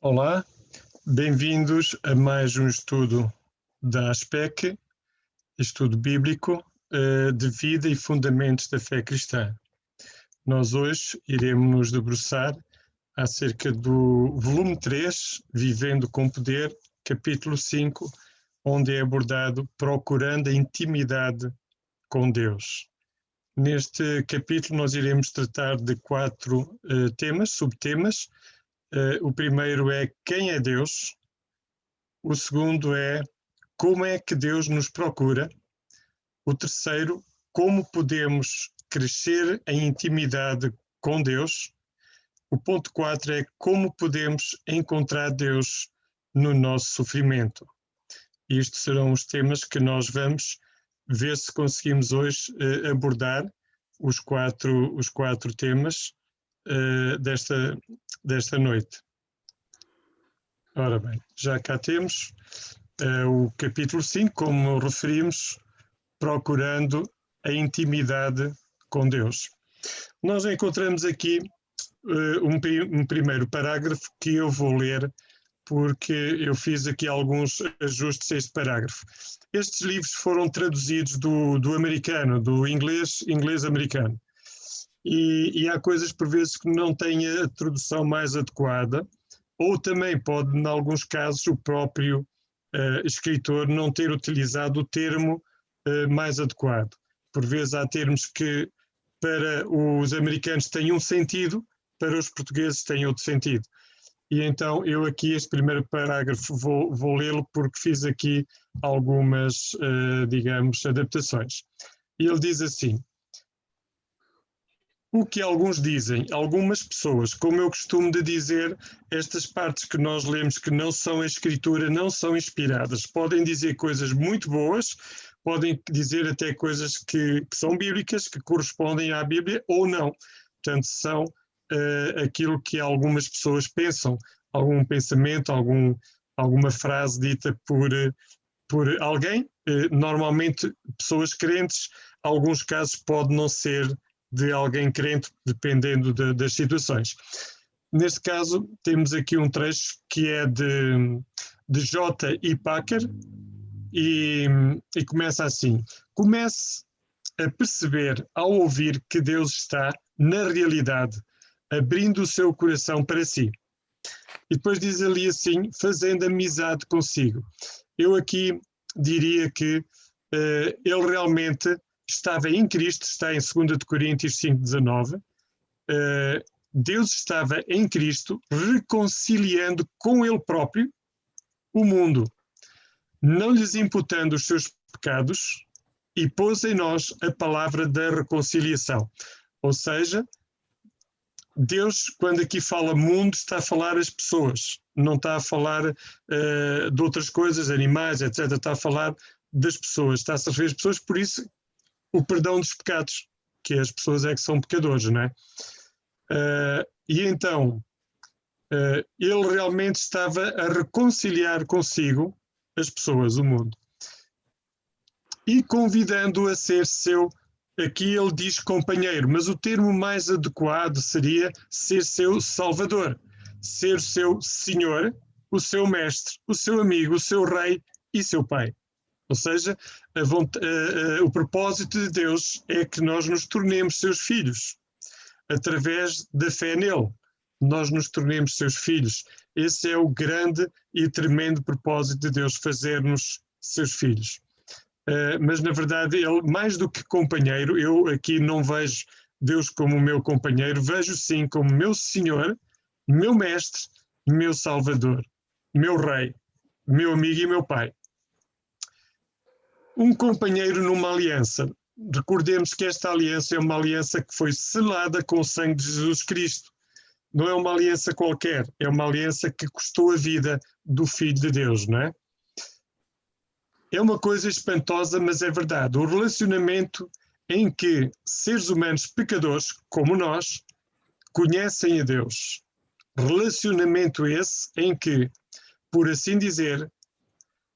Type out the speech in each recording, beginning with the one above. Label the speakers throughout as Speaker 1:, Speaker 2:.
Speaker 1: Olá, bem-vindos a mais um estudo da ASPEC, estudo bíblico de vida e fundamentos da fé cristã. Nós hoje iremos nos debruçar acerca do volume 3, Vivendo com Poder, capítulo 5, onde é abordado procurando a intimidade com Deus. Neste capítulo nós iremos tratar de 4 temas, subtemas. O primeiro é quem é Deus, o segundo é como é que Deus nos procura, o terceiro, como podemos crescer em intimidade com Deus, o ponto 4 é como podemos encontrar Deus no nosso sofrimento. Estes serão os temas que nós vamos ver se conseguimos hoje abordar os quatro temas desta noite. Ora bem, já cá temos o capítulo 5, como referimos, procurando a intimidade com Deus. Nós encontramos aqui um primeiro parágrafo que eu vou ler, porque eu fiz aqui alguns ajustes a este parágrafo. Estes livros foram traduzidos do americano, do inglês-americano. E há coisas, por vezes, que não têm a tradução mais adequada, ou também pode, em alguns casos, o próprio escritor não ter utilizado o termo mais adequado. Por vezes há termos que para os americanos têm um sentido, para os portugueses têm outro sentido. E então eu aqui, este primeiro parágrafo, vou lê-lo porque fiz aqui algumas, digamos, adaptações. E ele diz assim: o que alguns dizem, algumas pessoas, como eu costumo de dizer, estas partes que nós lemos que não são a escritura, não são inspiradas, podem dizer coisas muito boas, podem dizer até coisas que são bíblicas, que correspondem à Bíblia ou não. Portanto, são aquilo que algumas pessoas pensam, algum pensamento, alguma frase dita por alguém, normalmente pessoas crentes, alguns casos pode não ser de alguém crente, dependendo das situações. Neste caso, temos aqui um trecho que é de J. I. Packer e começa assim: comece a perceber ao ouvir que Deus está, na realidade, abrindo o seu coração para si. E depois diz ali assim, fazendo amizade consigo. Eu aqui diria que ele realmente estava em Cristo, está em 2 Coríntios 5,19. Deus estava em Cristo reconciliando com Ele próprio o mundo, não lhes imputando os seus pecados, e pôs em nós a palavra da reconciliação. Ou seja, Deus, quando aqui fala mundo, está a falar as pessoas, não está a falar de outras coisas, animais, etc. Está a falar das pessoas, está-se a referir às pessoas, por isso o perdão dos pecados, que as pessoas é que são pecadores, não é? E então, ele realmente estava a reconciliar consigo as pessoas, o mundo, e convidando-o a ser seu, aqui ele diz companheiro, mas o termo mais adequado seria ser seu salvador, ser seu senhor, o seu mestre, o seu amigo, o seu rei e seu pai. Ou seja, o propósito de Deus é que nós nos tornemos seus filhos. Através da fé nele, nós nos tornemos seus filhos. Esse é o grande e tremendo propósito de Deus, fazer-nos seus filhos. Mas, na verdade, ele, mais do que companheiro, eu aqui não vejo Deus como meu companheiro, vejo sim como meu Senhor, meu Mestre, meu Salvador, meu Rei, meu amigo e meu Pai. Um companheiro numa aliança. Recordemos que esta aliança é uma aliança que foi selada com o sangue de Jesus Cristo. Não é uma aliança qualquer, é uma aliança que custou a vida do Filho de Deus, não é? É uma coisa espantosa, mas é verdade. O relacionamento em que seres humanos pecadores, como nós, conhecem a Deus. Relacionamento esse em que, por assim dizer,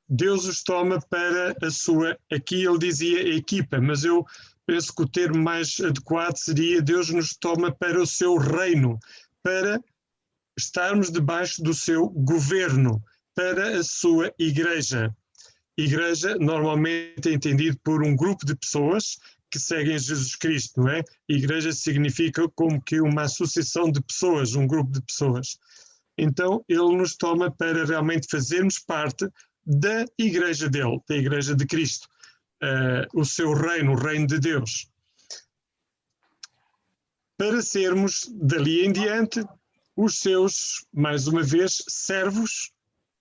Speaker 1: Deus os toma para a sua, aqui ele dizia equipa, mas eu penso que o termo mais adequado seria Deus nos toma para o seu reino, para estarmos debaixo do seu governo para a sua igreja. Igreja normalmente é entendido por um grupo de pessoas que seguem Jesus Cristo, não é? Igreja significa como que uma associação de pessoas, um grupo de pessoas. Então, ele nos toma para realmente fazermos parte da igreja dele, da igreja de Cristo, o seu reino, o reino de Deus. Para sermos, dali em diante, os seus, mais uma vez, servos,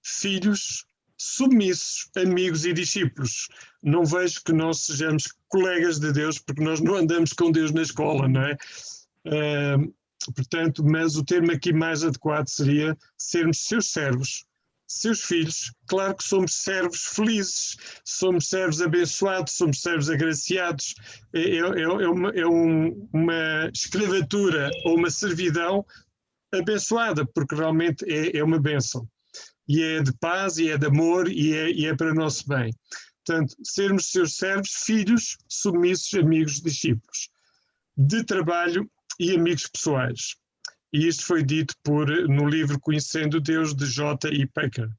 Speaker 1: filhos, submissos, amigos e discípulos. Não vejo que nós sejamos colegas de Deus, porque nós não andamos com Deus na escola, não é? Portanto, mas o termo aqui mais adequado seria sermos seus servos, seus filhos. Claro que somos servos felizes, somos servos abençoados, somos servos agraciados. Uma escravatura ou uma servidão abençoada, porque realmente é uma bênção. E é de paz, e é de amor, e é para o nosso bem. Portanto, sermos seus servos, filhos, submissos, amigos, discípulos, de trabalho e amigos pessoais. E isto foi dito no livro Conhecendo Deus, de J.I. Packer.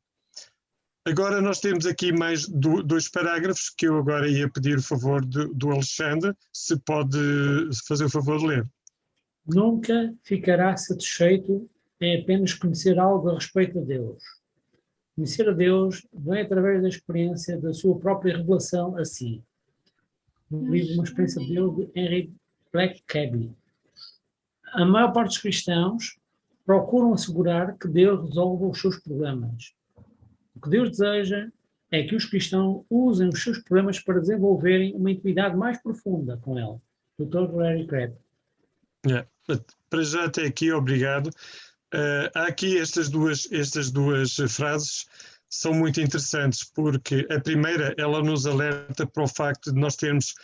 Speaker 1: Agora nós temos aqui mais dois parágrafos que eu agora ia pedir o favor do Alexandre, se pode fazer o favor de ler.
Speaker 2: Nunca ficará satisfeito em apenas conhecer algo a respeito de Deus. Conhecer a Deus vem através da experiência da sua própria revelação a si. No livro Uma Experiência de Deus, de Henry Blackaby. A maior parte dos cristãos procuram assegurar que Deus resolva os seus problemas. O que Deus deseja é que os cristãos usem os seus problemas para desenvolverem uma intimidade mais profunda com Ele. Dr. Larry Crabb.
Speaker 1: Para já até aqui, obrigado. Há aqui estas duas frases são muito interessantes, porque a primeira, ela nos alerta para o facto de nós termos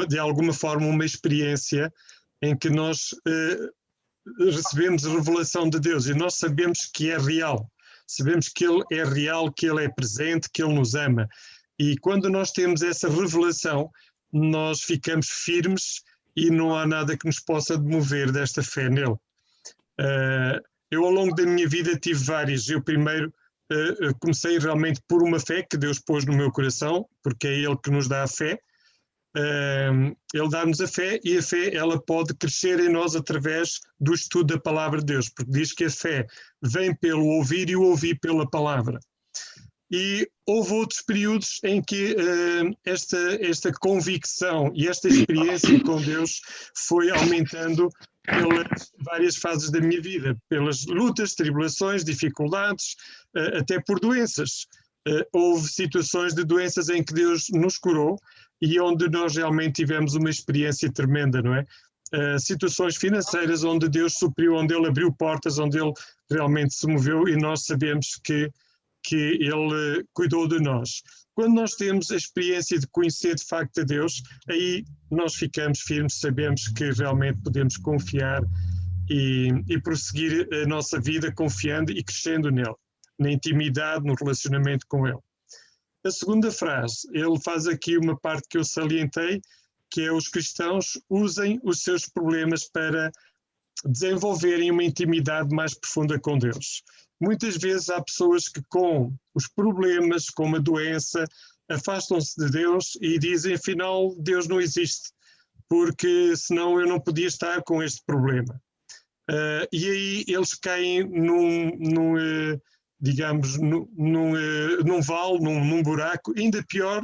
Speaker 1: de alguma forma uma experiência em que nós recebemos a revelação de Deus e nós sabemos que é real, sabemos que Ele é real, que Ele é presente, que Ele nos ama. E quando nós temos essa revelação, nós ficamos firmes e não há nada que nos possa demover desta fé nele. Eu ao longo da minha vida tive várias. Eu primeiro comecei realmente por uma fé que Deus pôs no meu coração, porque é Ele que nos dá a fé. Ele dá-nos a fé e a fé ela pode crescer em nós através do estudo da palavra de Deus, porque diz que a fé vem pelo ouvir e o ouvir pela palavra. E houve outros períodos em que esta convicção e esta experiência com Deus foi aumentando pelas várias fases da minha vida, pelas lutas, tribulações, dificuldades, até por doenças. Houve situações de doenças em que Deus nos curou e onde nós realmente tivemos uma experiência tremenda, não é? Situações financeiras onde Deus supriu, onde Ele abriu portas, onde Ele realmente se moveu e nós sabemos que Ele cuidou de nós. Quando nós temos a experiência de conhecer de facto a Deus, aí nós ficamos firmes, sabemos que realmente podemos confiar e prosseguir a nossa vida confiando e crescendo nele, na intimidade, no relacionamento com Ele. A segunda frase, ele faz aqui uma parte que eu salientei, que é os cristãos usem os seus problemas para desenvolverem uma intimidade mais profunda com Deus. Muitas vezes há pessoas que com os problemas, com uma doença, afastam-se de Deus e dizem, afinal, Deus não existe, porque senão eu não podia estar com este problema. E aí eles caem digamos, num vale, num buraco, ainda pior,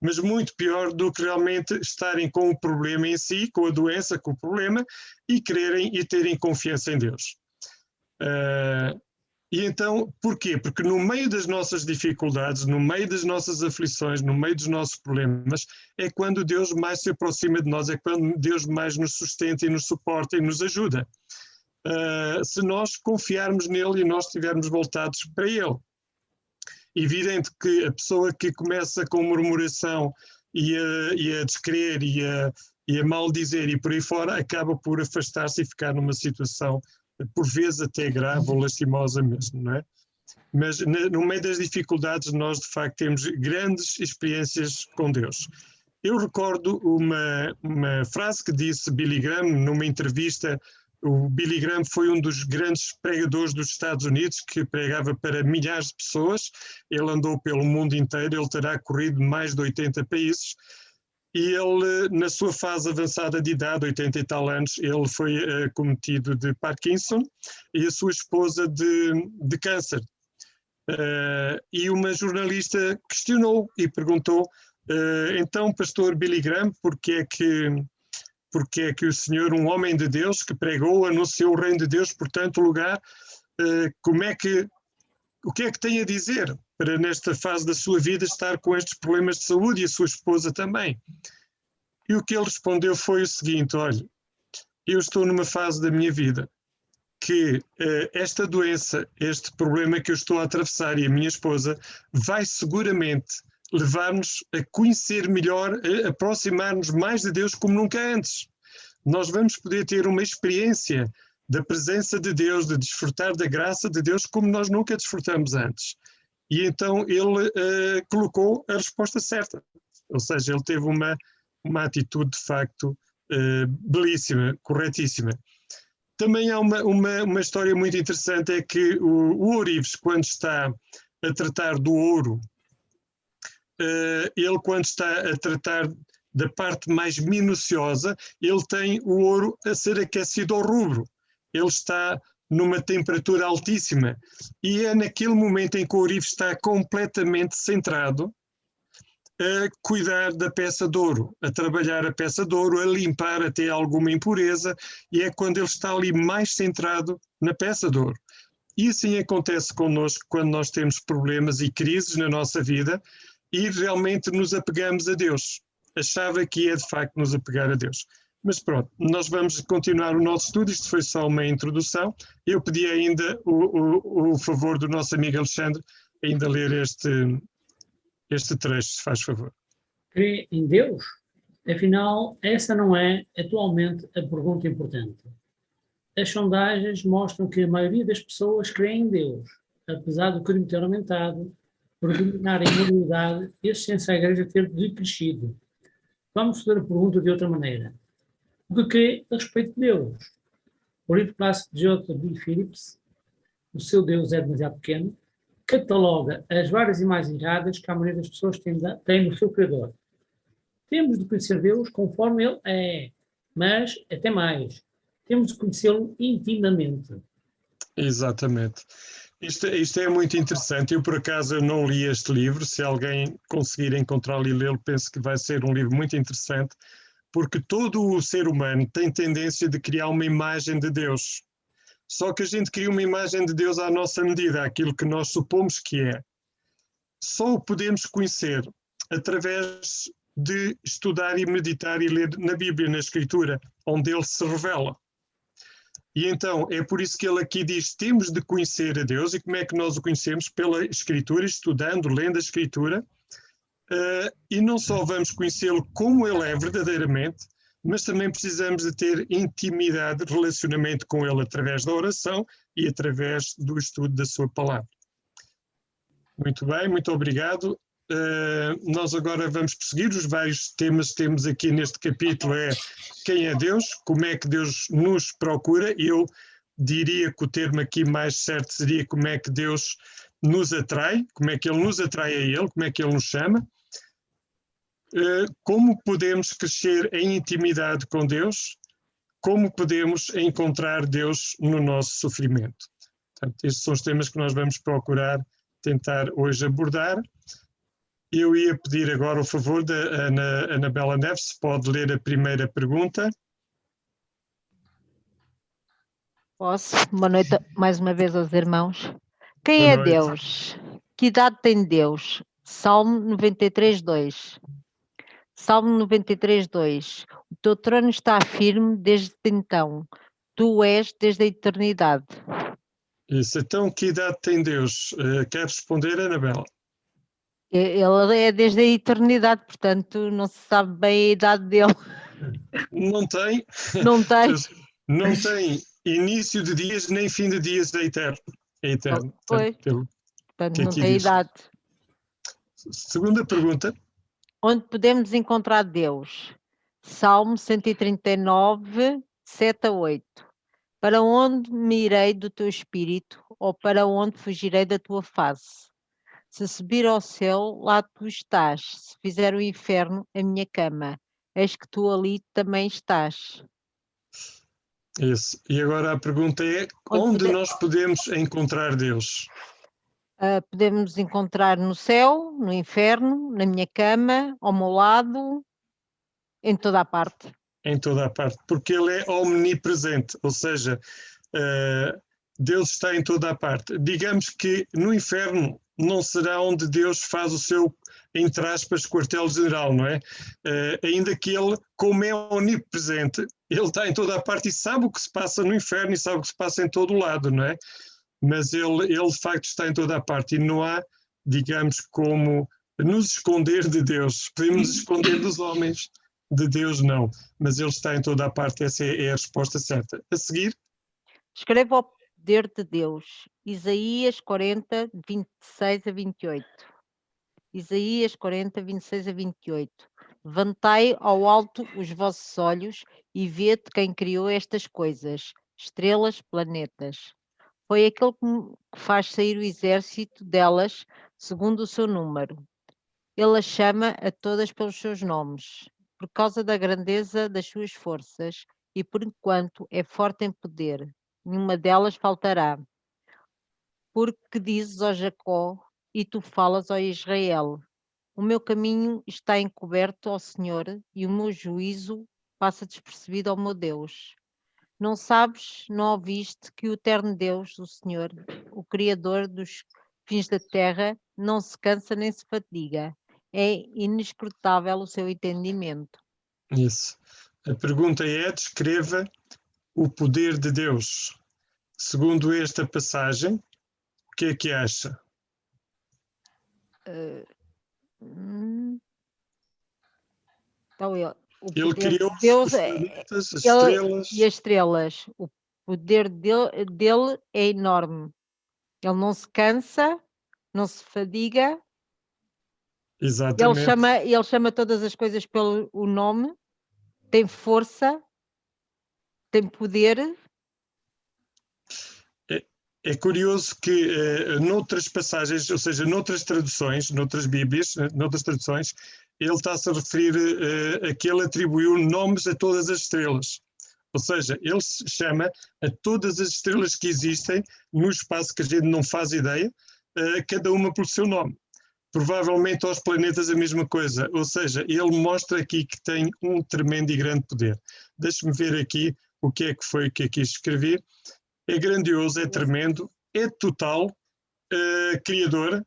Speaker 1: mas muito pior do que realmente estarem com o problema em si, com a doença, com o problema, e quererem e terem confiança em Deus. E então, porquê? Porque no meio das nossas dificuldades, no meio das nossas aflições, no meio dos nossos problemas, é quando Deus mais se aproxima de nós, é quando Deus mais nos sustenta e nos suporta e nos ajuda. Se nós confiarmos nele e nós estivermos voltados para ele. Evidente que a pessoa que começa com murmuração e a descrer e a maldizer e por aí fora, acaba por afastar-se e ficar numa situação, por vezes até grave ou lastimosa mesmo, não é? Mas no meio das dificuldades nós de facto temos grandes experiências com Deus. Eu recordo uma frase que disse Billy Graham numa entrevista O Billy Graham foi um dos grandes pregadores dos Estados Unidos, que pregava para milhares de pessoas. Ele andou pelo mundo inteiro, ele terá corrido mais de 80 países. E ele, na sua fase avançada de idade, 80 e tal anos, ele foi cometido de Parkinson e a sua esposa de câncer. E uma jornalista questionou e perguntou, então, pastor Billy Graham, porque é que o senhor, um homem de Deus que pregou, anunciou o reino de Deus por tanto lugar, o que é que tem a dizer para nesta fase da sua vida estar com estes problemas de saúde, e a sua esposa também? E o que ele respondeu foi o seguinte: olha, eu estou numa fase da minha vida que esta doença, este problema que eu estou a atravessar, e a minha esposa, vai seguramente levar-nos a conhecer melhor, a aproximar-nos mais de Deus como nunca antes. Nós vamos poder ter uma experiência da presença de Deus, de desfrutar da graça de Deus como nós nunca desfrutamos antes. E então ele colocou a resposta certa. Ou seja, ele teve uma atitude de facto belíssima, corretíssima. Também há uma história muito interessante, é que o ourives, quando está a tratar do ouro, ele quando está a tratar da parte mais minuciosa, ele tem o ouro a ser aquecido ao rubro. Ele está numa temperatura altíssima e é naquele momento em que o ourives está completamente centrado a cuidar da peça de ouro, a trabalhar a peça de ouro, a limpar até alguma impureza, e é quando ele está ali mais centrado na peça de ouro. E assim acontece connosco quando nós temos problemas e crises na nossa vida e realmente nos apegamos a Deus. A chave aqui é de facto nos apegar a Deus. Mas pronto, nós vamos continuar o nosso estudo, isto foi só uma introdução. Eu pedi ainda o favor do nosso amigo Alexandre ainda ler este trecho, se faz favor.
Speaker 2: Crê em Deus? Afinal, essa não é atualmente a pergunta importante. As sondagens mostram que a maioria das pessoas crê em Deus, apesar do crime ter aumentado, por dominar a imoralidade, esse senso à Igreja ter decrescido. Vamos fazer a pergunta de outra maneira. O que crê a respeito de Deus? O livro clássico de J. B. Phillips, O Seu Deus é Demasiado Pequeno, cataloga as várias imagens erradas que a maioria das pessoas tem no seu Criador. Temos de conhecer Deus conforme Ele é, mas até mais. Temos de conhecê-lo intimamente.
Speaker 1: Exatamente. Isto é muito interessante. Eu, por acaso, não li este livro. Se alguém conseguir encontrá-lo e lê-lo, penso que vai ser um livro muito interessante, porque todo o ser humano tem tendência de criar uma imagem de Deus. Só que a gente cria uma imagem de Deus à nossa medida, aquilo que nós supomos que é. Só o podemos conhecer através de estudar e meditar e ler na Bíblia, na Escritura, onde ele se revela. E então é por isso que ele aqui diz: temos de conhecer a Deus. E como é que nós o conhecemos? Pela Escritura, estudando, lendo a Escritura. E não só vamos conhecê-lo como ele é verdadeiramente, mas também precisamos de ter intimidade, relacionamento com ele através da oração e através do estudo da sua palavra. Muito bem, muito obrigado. Nós agora vamos prosseguir os vários temas que temos aqui neste capítulo. É quem é Deus, como é que Deus nos procura. Eu diria que o termo aqui mais certo seria como é que Deus nos atrai, como é que Ele nos atrai a Ele, como é que Ele nos chama. Como podemos crescer em intimidade com Deus, como podemos encontrar Deus no nosso sofrimento. Portanto, estes são os temas que nós vamos procurar tentar hoje abordar. Eu ia pedir agora o favor da Anabela Neves, se pode ler a primeira pergunta.
Speaker 3: Posso? Boa noite mais uma vez aos irmãos. Quem é Deus? Que idade tem Deus? Salmo 93, 2. Salmo 93, 2. O teu trono está firme desde então. Tu és desde a eternidade.
Speaker 1: Isso. Então, que idade tem Deus? Quer responder, Anabela?
Speaker 3: Ele é desde a eternidade, portanto não se sabe bem a idade dele.
Speaker 1: Não tem.
Speaker 3: Não tem.
Speaker 1: Não tem início de dias nem fim de dias, é eterno. É eterno.
Speaker 3: Portanto, não tem
Speaker 1: diz.
Speaker 3: idade.
Speaker 1: Segunda pergunta.
Speaker 3: Onde podemos encontrar Deus? Salmo 139, 7 a 8. Para onde me irei do teu espírito, ou para onde fugirei da tua face? Se subir ao céu, lá tu estás. Se fizer o inferno, a minha cama, eis que tu ali também estás.
Speaker 1: Isso. E agora a pergunta é: onde nós podemos encontrar Deus?
Speaker 3: Podemos encontrar no céu, no inferno, na minha cama, ao meu lado, em toda a parte.
Speaker 1: Em toda a parte, porque Ele é omnipresente, ou seja, Deus está em toda a parte. Digamos que no inferno não será onde Deus faz o seu, entre aspas, quartel-general, não é? Ainda que Ele, como é omnipresente, Ele está em toda a parte e sabe o que se passa no inferno e sabe o que se passa em todo o lado, não é? Mas ele de facto está em toda a parte e não há, digamos, como nos esconder de Deus. Podemos nos esconder dos homens, de Deus não, mas Ele está em toda a parte, essa é a resposta certa. A seguir,
Speaker 3: Escreva ao poder de Deus, Isaías 40, 26 a 28. Isaías 40, 26 a 28. Levantai ao alto os vossos olhos e vede quem criou estas coisas, estrelas, planetas. Foi aquele que faz sair o exército delas segundo o seu número. Ele as chama a todas pelos seus nomes, por causa da grandeza das suas forças, e por enquanto é forte em poder. Nenhuma delas faltará. Porque dizes, ó Jacó, e tu falas, ó Israel: o meu caminho está encoberto ao Senhor, e o meu juízo passa despercebido ao meu Deus. Não sabes, não ouviste que o eterno Deus, o Senhor, o Criador dos fins da terra, não se cansa nem se fatiga. É inescrutável o seu entendimento.
Speaker 1: isso. A pergunta é: descreva o poder de Deus. Segundo esta passagem, o que é que acha?
Speaker 3: Então, o
Speaker 1: Ele
Speaker 3: poder
Speaker 1: criou
Speaker 3: de Deus
Speaker 1: os planetas, as
Speaker 3: ele,
Speaker 1: estrelas.
Speaker 3: e as estrelas. O poder dele é enorme. Ele não se cansa, não se fadiga.
Speaker 1: Exatamente.
Speaker 3: Ele chama todas as coisas pelo o nome, tem força, tem poder.
Speaker 1: É curioso que noutras passagens, ou seja, noutras traduções, noutras Bíblias, noutras traduções, ele está-se a referir a que ele atribuiu nomes a todas as estrelas. Ou seja, ele se chama a todas as estrelas que existem no espaço que a gente não faz ideia, cada uma pelo seu nome. Provavelmente aos planetas a mesma coisa, ou seja, ele mostra aqui que tem um tremendo e grande poder. Deixe-me ver aqui o que é que foi que eu quis escrever. É grandioso, é tremendo, é total criador,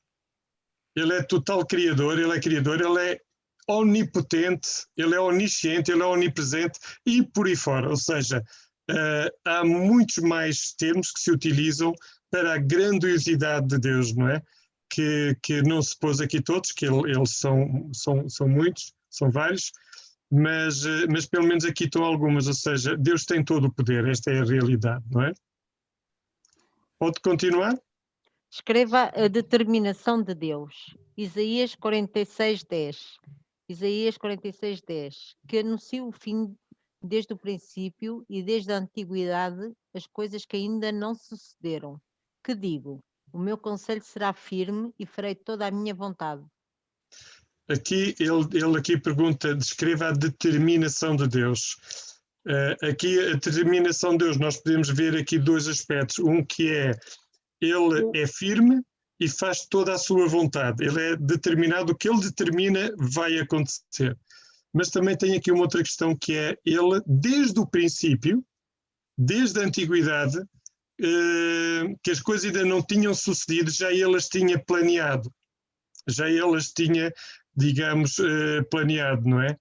Speaker 1: ele é total criador, ele é omnipotente, ele é onisciente, ele é onipresente e por aí fora. Ou seja, há muitos mais termos que se utilizam para a grandiosidade de Deus, não é? Que não se pôs aqui todos, que eles são muitos, são vários, mas pelo menos aqui estão algumas, ou seja, Deus tem todo o poder, esta é a realidade, não é? Pode continuar?
Speaker 3: Escreva a determinação de Deus. Isaías 46, 10. Isaías 46, 10. Que anuncia o fim desde o princípio e desde a antiguidade as coisas que ainda não sucederam. Que digo? O meu conselho será firme e farei toda a minha vontade.
Speaker 1: Aqui ele aqui pergunta, descreva a determinação de Deus. Aqui a determinação de Deus, nós podemos ver aqui dois aspectos. Um que é, ele é firme e faz toda a sua vontade. Ele é determinado, o que ele determina vai acontecer. Mas também tem aqui uma outra questão que é, ele desde o princípio, desde a antiguidade, que as coisas ainda não tinham sucedido, já ele as tinha planeado. Já ele as tinha, digamos, planeado, não é?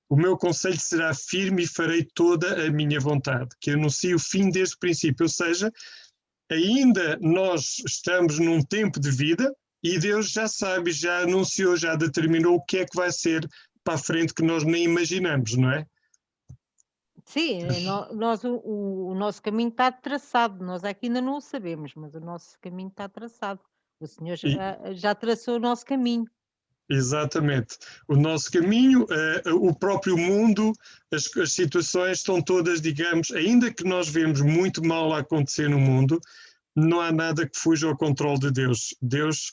Speaker 1: O meu conselho será firme e farei toda a minha vontade, que anuncie o fim desde o princípio, ou seja, ainda nós estamos num tempo de vida e Deus já sabe, já anunciou, já determinou o que é que vai ser para a frente que nós nem imaginamos, não é?
Speaker 3: Sim, o nosso caminho está traçado, nós aqui ainda não o sabemos, mas o nosso caminho está traçado. O Senhor já traçou o nosso caminho.
Speaker 1: Exatamente. O nosso caminho, o próprio mundo, as situações estão todas, digamos, ainda que nós vemos muito mal a acontecer no mundo, não há nada que fuja ao controle de Deus. Deus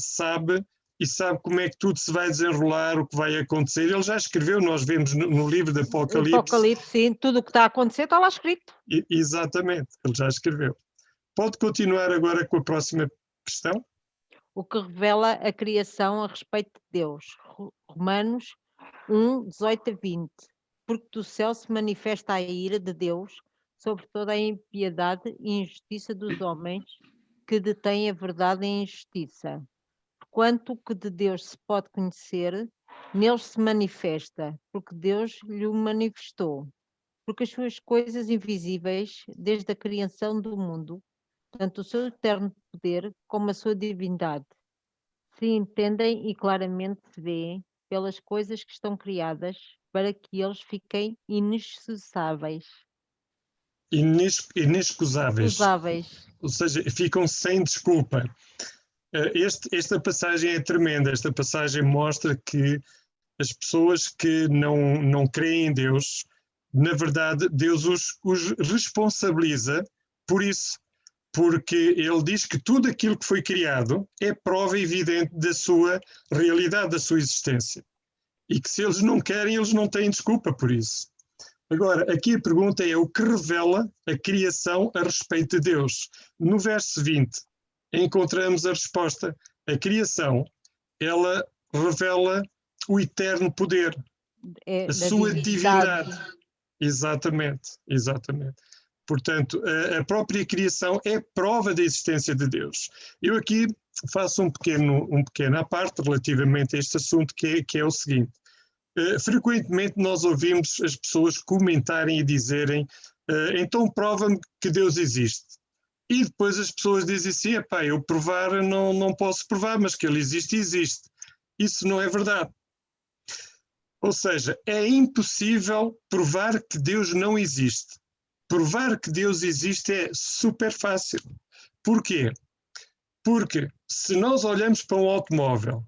Speaker 1: sabe e sabe como é que tudo se vai desenrolar, o que vai acontecer. Ele já escreveu, nós vemos no livro de Apocalipse.
Speaker 3: Apocalipse, sim, tudo o que está a acontecer está lá escrito.
Speaker 1: Exatamente, ele já escreveu. Pode continuar agora com a próxima questão?
Speaker 3: O que revela a criação a respeito de Deus. Romanos 1, 18 a 20. Porque do céu se manifesta a ira de Deus sobre toda a impiedade e injustiça dos homens que detêm a verdade e a injustiça. Quanto que de Deus se pode conhecer, neles se manifesta, porque Deus lhe o manifestou. Porque as suas coisas invisíveis, desde a criação do mundo, tanto o seu eterno poder como a sua divindade, se entendem e claramente se vêem pelas coisas que estão criadas para que eles fiquem inexcusáveis.
Speaker 1: Inexcusáveis. Ou seja, ficam sem desculpa. Esta passagem é tremenda. Esta passagem mostra que as pessoas que não creem em Deus, na verdade, Deus os responsabiliza por isso. Porque ele diz que tudo aquilo que foi criado é prova evidente da sua realidade, da sua existência. E que se eles não querem, eles não têm desculpa por isso. Agora, aqui a pergunta é o que revela a criação a respeito de Deus. No verso 20, encontramos a resposta. A criação, ela revela o eterno poder, a sua divindade. Exatamente. Portanto, a própria criação é prova da existência de Deus. Eu aqui faço um pequeno à parte relativamente a este assunto, que é o seguinte. Frequentemente nós ouvimos as pessoas comentarem e dizerem então prova-me que Deus existe. E depois as pessoas dizem assim, eu provar não posso provar, mas que ele existe. Isso não é verdade. Ou seja, é impossível provar que Deus não existe. Provar que Deus existe é super fácil. Porquê? Porque se nós olhamos para um automóvel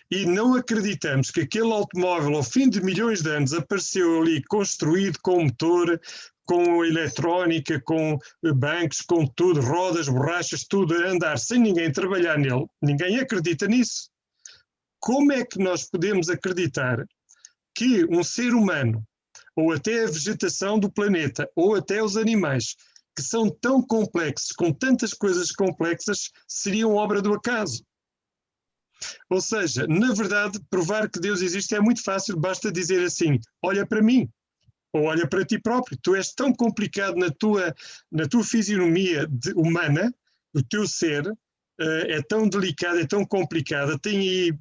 Speaker 1: e não acreditamos que aquele automóvel, ao fim de milhões de anos, apareceu ali construído com motor, com eletrónica, com bancos, com tudo, rodas, borrachas, tudo a andar sem ninguém trabalhar nele, ninguém acredita nisso. Como é que nós podemos acreditar que um ser humano, ou até a vegetação do planeta, ou até os animais, que são tão complexos, com tantas coisas complexas, seriam obra do acaso? Ou seja, na verdade, provar que Deus existe é muito fácil, basta dizer assim, olha para mim, ou olha para ti próprio, tu és tão complicado na tua fisionomia humana, o teu ser é tão delicado, é tão complicado, tem aí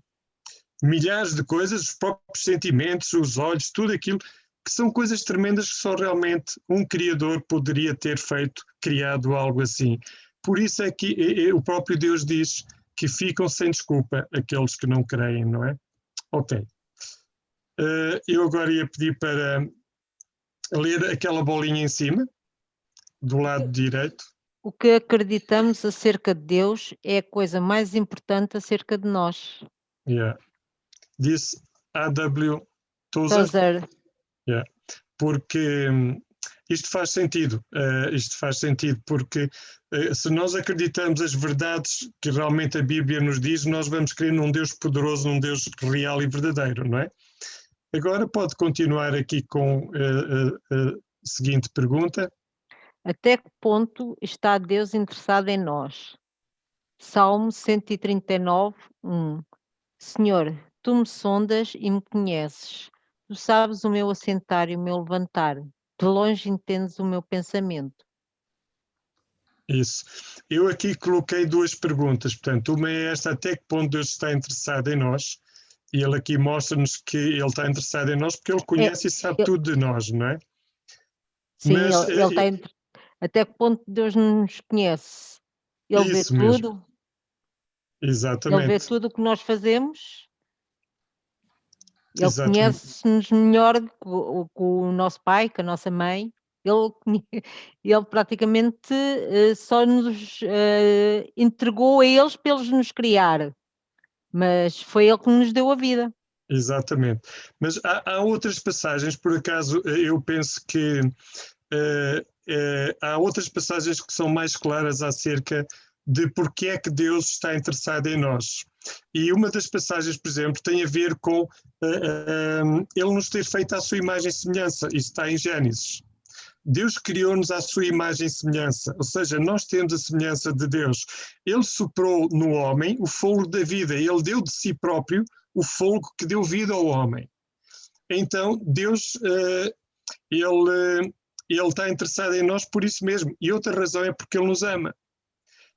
Speaker 1: milhares de coisas, os próprios sentimentos, os olhos, tudo aquilo, que são coisas tremendas que só realmente um criador poderia ter criado algo assim. Por isso é que o próprio Deus diz que ficam sem desculpa aqueles que não creem, não é? Ok. Eu agora ia pedir para ler aquela bolinha em cima, do lado direito.
Speaker 3: O que acreditamos acerca de Deus é a coisa mais importante acerca de nós.
Speaker 1: Yeah. Disse A.W. Tozer. Yeah. Porque isto faz sentido. Porque se nós acreditamos as verdades que realmente a Bíblia nos diz, nós vamos crer num Deus poderoso, num Deus real e verdadeiro, não é? Agora pode continuar aqui com a seguinte pergunta.
Speaker 3: Até que ponto está Deus interessado em nós? Salmo 139, 1. Senhor, tu me sondas e me conheces. Tu sabes o meu assentar e o meu levantar. De longe entendes o meu pensamento.
Speaker 1: Isso. Eu aqui coloquei duas perguntas. Portanto, uma é esta, até que ponto Deus está interessado em nós? E ele aqui mostra-nos que ele está interessado em nós porque ele conhece e sabe tudo de nós, não é?
Speaker 3: Sim, mas, ele está até que ponto Deus nos conhece? Ele vê tudo.
Speaker 1: Mesmo. Exatamente.
Speaker 3: Ele vê tudo o que nós fazemos. Ele conhece-nos melhor que o nosso pai, que a nossa mãe. Ele praticamente só nos entregou a eles para eles nos criar. mas foi Ele que nos deu a vida.
Speaker 1: Exatamente. Mas há outras passagens, por acaso, eu penso que há outras passagens que são mais claras acerca de porque é que Deus está interessado em nós. E uma das passagens, por exemplo, tem a ver com Ele nos ter feito à sua imagem e semelhança. Isso está em Gênesis. Deus criou-nos à sua imagem e semelhança, ou seja, nós temos a semelhança de Deus. Ele soprou no homem o fôlego da vida, ele deu de si próprio o fôlego que deu vida ao homem. Então, Deus, ele está interessado em nós por isso mesmo. E outra razão é porque Ele nos ama.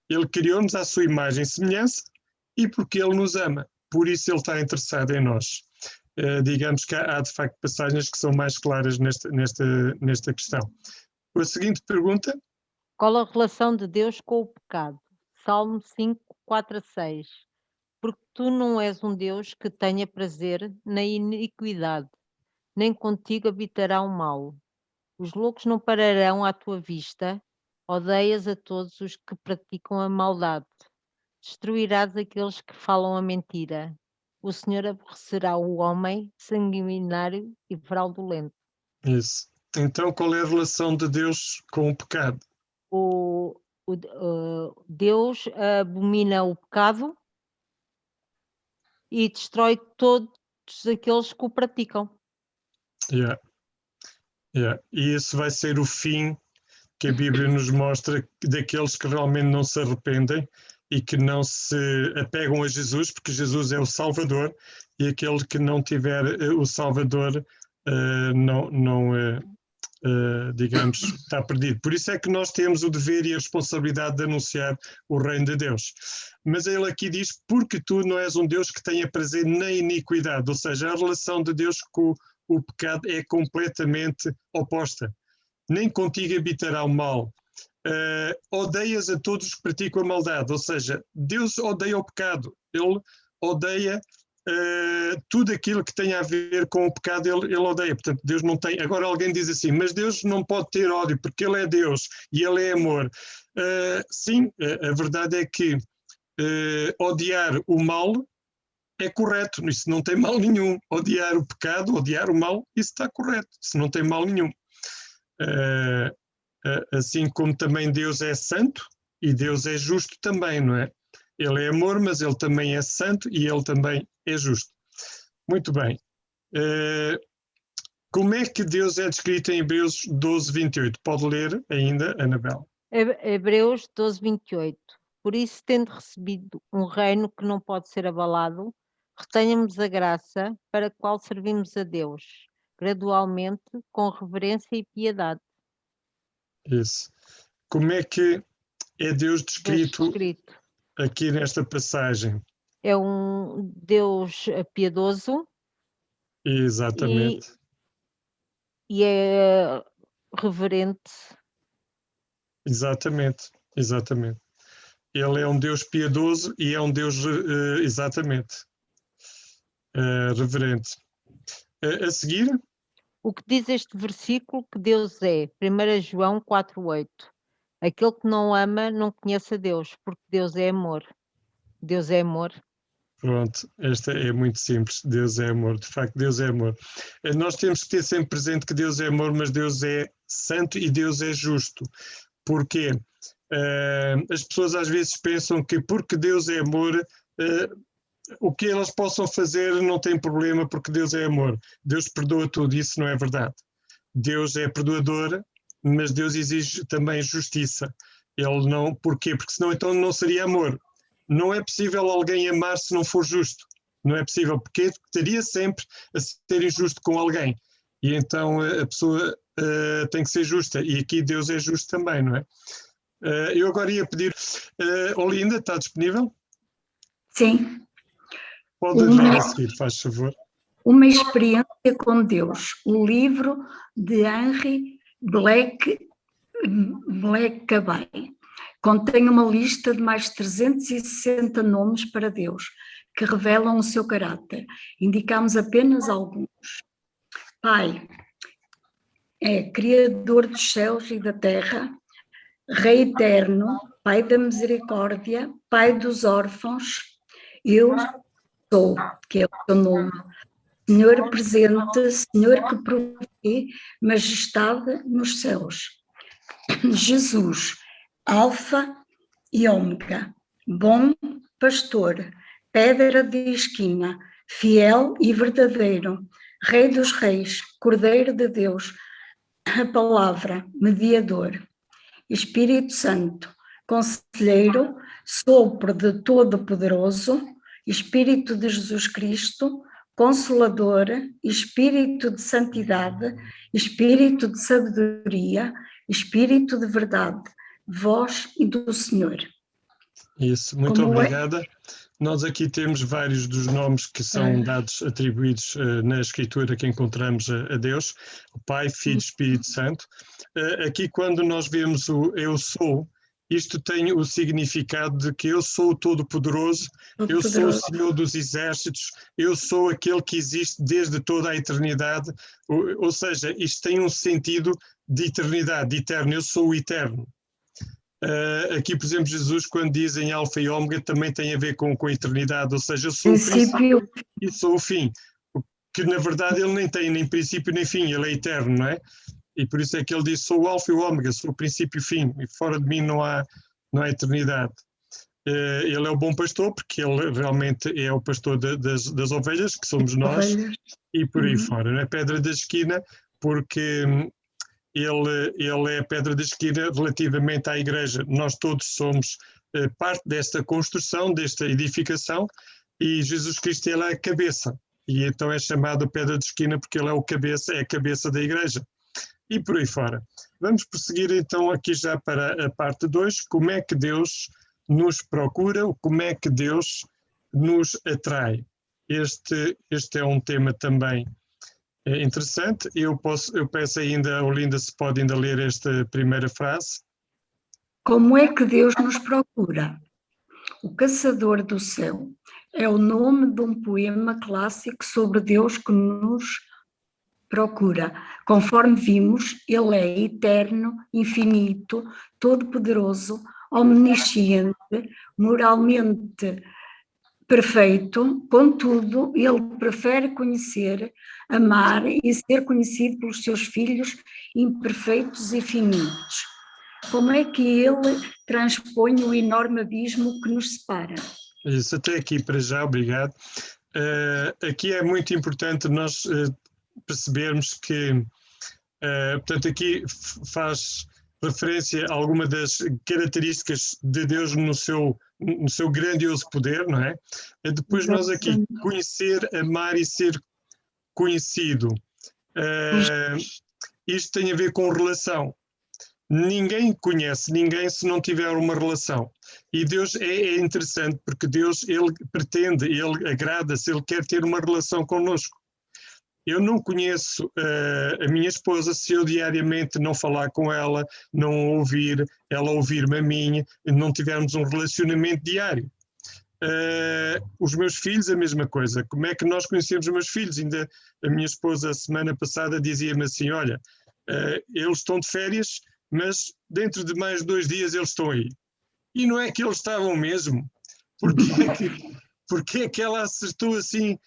Speaker 1: Ele criou-nos à sua imagem e semelhança e porque Ele nos ama. Por isso Ele está interessado em nós. Digamos que há de facto passagens que são mais claras nesta questão. A seguinte pergunta.
Speaker 3: Qual a relação de Deus com o pecado? Salmo 5, 4 a 6. Porque tu não és um Deus que tenha prazer na iniquidade, nem contigo habitará o mal. Os loucos não pararão à tua vista, odeias a todos os que praticam a maldade. Destruirás aqueles que falam a mentira. O Senhor aborrecerá o homem sanguinário e fraudulento.
Speaker 1: Isso. Então, qual é a relação de Deus com o pecado?
Speaker 3: Deus abomina o pecado e destrói todos aqueles que o praticam.
Speaker 1: Yeah. E esse vai ser o fim que a Bíblia nos mostra daqueles que realmente não se arrependem e que não se apegam a Jesus, porque Jesus é o Salvador, e aquele que não tiver o Salvador digamos, está perdido. Por isso é que nós temos o dever e a responsabilidade de anunciar o reino de Deus. Mas ele aqui diz, porque tu não és um Deus que tenha prazer na iniquidade, ou seja, a relação de Deus com o pecado é completamente oposta. Nem contigo habitará o mal. Odeias a todos que praticam a maldade, ou seja, Deus odeia o pecado, Ele odeia tudo aquilo que tem a ver com o pecado, ele odeia. Portanto, Deus não tem. Agora alguém diz assim, mas Deus não pode ter ódio porque Ele é Deus e Ele é amor. Sim, a verdade é que odiar o mal é correto, isso não tem mal nenhum. Odiar o pecado, odiar o mal, isso está correto, isso não tem mal nenhum. Assim como também Deus é santo e Deus é justo também, não é? Ele é amor, mas Ele também é santo e Ele também é justo. Muito bem. Como é que Deus é descrito em Hebreus 12, 28? Pode ler ainda, Anabel?
Speaker 3: Hebreus 12, 28. Por isso, tendo recebido um reino que não pode ser abalado, retenhamos a graça para a qual servimos a Deus, gradualmente, com reverência e piedade.
Speaker 1: Isso. Como é que é Deus descrito aqui nesta passagem?
Speaker 3: É um Deus piedoso.
Speaker 1: Exatamente.
Speaker 3: E é reverente.
Speaker 1: Exatamente. Ele é um Deus piedoso e é um Deus, exatamente, reverente. A seguir?
Speaker 3: O que diz este versículo que Deus é, 1 João 4,8. Aquele que não ama não conhece a Deus, porque Deus é amor. Deus é amor.
Speaker 1: Pronto, esta é muito simples. Deus é amor, de facto, Deus é amor. Nós temos que ter sempre presente que Deus é amor, mas Deus é santo e Deus é justo. Porquê? As pessoas às vezes pensam que porque Deus é amor, o que elas possam fazer não tem problema porque Deus é amor. Deus perdoa tudo, isso não é verdade. Deus é perdoador, mas Deus exige também justiça. Ele não, porquê? Porque senão então não seria amor. Não é possível alguém amar se não for justo. Não é possível, porque estaria sempre a ser injusto com alguém. E então a pessoa tem que ser justa. E aqui Deus é justo também, não é? Eu agora ia pedir... Olinda, está disponível?
Speaker 4: Sim.
Speaker 1: Pode ler a seguir, faz favor.
Speaker 4: Uma experiência com Deus. O livro de Henry Blackaby contém uma lista de mais de 360 nomes para Deus, que revelam o seu caráter. Indicamos apenas alguns. Pai é Criador dos céus e da terra, Rei eterno, Pai da misericórdia, Pai dos órfãos. Eu sou, que é o seu nome. Senhor presente, Senhor que provê majestade nos céus. Jesus, Alfa e Ômega, bom pastor, pedra de esquina, fiel e verdadeiro, Rei dos reis, Cordeiro de Deus, a palavra, mediador. Espírito Santo, Conselheiro, sopro de Todo-Poderoso, Espírito de Jesus Cristo, Consolador, Espírito de Santidade, Espírito de Sabedoria, Espírito de Verdade, voz e do Senhor.
Speaker 1: Isso, muito obrigada. Nós aqui temos vários dos nomes que são dados, atribuídos na Escritura que encontramos a Deus, o Pai, Filho e Espírito Santo. Aqui quando nós vemos o eu sou, isto tem o significado de que eu sou o Todo-Poderoso, eu sou o Senhor dos Exércitos, eu sou aquele que existe desde toda a eternidade, ou seja, isto tem um sentido de eternidade, de eterno, eu sou o eterno. Aqui, por exemplo, Jesus, quando diz em Alfa e Ômega, também tem a ver com a eternidade, ou seja, eu sou o princípio e sou o fim, que na verdade ele nem tem nem princípio nem fim, ele é eterno, não é? E por isso é que ele diz, sou o Alfa e o Ômega, sou o princípio e o fim, e fora de mim não há eternidade. Ele é o bom pastor, porque ele realmente é o pastor das ovelhas, que somos nós, e por aí fora, não é? Pedra da esquina, porque ele é a pedra da esquina relativamente à igreja. Nós todos somos parte desta construção, desta edificação, e Jesus Cristo ele é a cabeça, e então é chamado pedra de esquina porque ele é a cabeça da igreja, e por aí fora. Vamos prosseguir então aqui já para a parte 2, como é que Deus nos procura, como é que Deus nos atrai. Este é um tema também interessante. Eu peço ainda a Olinda se pode ainda ler esta primeira frase.
Speaker 4: Como é que Deus nos procura? O Caçador do Céu é o nome de um poema clássico sobre Deus que nos procura. Conforme vimos, ele é eterno, infinito, todo-poderoso, omnisciente, moralmente perfeito, contudo, ele prefere conhecer, amar e ser conhecido pelos seus filhos imperfeitos e finitos. Como é que ele transpõe o enorme abismo que nos separa?
Speaker 1: Isso, até aqui para já, obrigado. Aqui é muito importante nós percebermos que, portanto, aqui faz referência a alguma das características de Deus no seu grandioso poder, não é? Depois nós aqui conhecer, amar e ser conhecido. Isto tem a ver com relação. Ninguém conhece ninguém se não tiver uma relação. E Deus é interessante porque Deus, ele pretende, ele agrada-se, ele quer ter uma relação connosco. Eu não conheço a minha esposa se eu diariamente não falar com ela, não ouvir, ela ouvir-me a mim, não tivermos um relacionamento diário. Os meus filhos, a mesma coisa. Como é que nós conhecemos os meus filhos? Ainda a minha esposa, a semana passada, dizia-me assim, olha, eles estão de férias, mas dentro de mais 2 dias eles estão aí. E não é que eles estavam mesmo. Porque é que ela acertou assim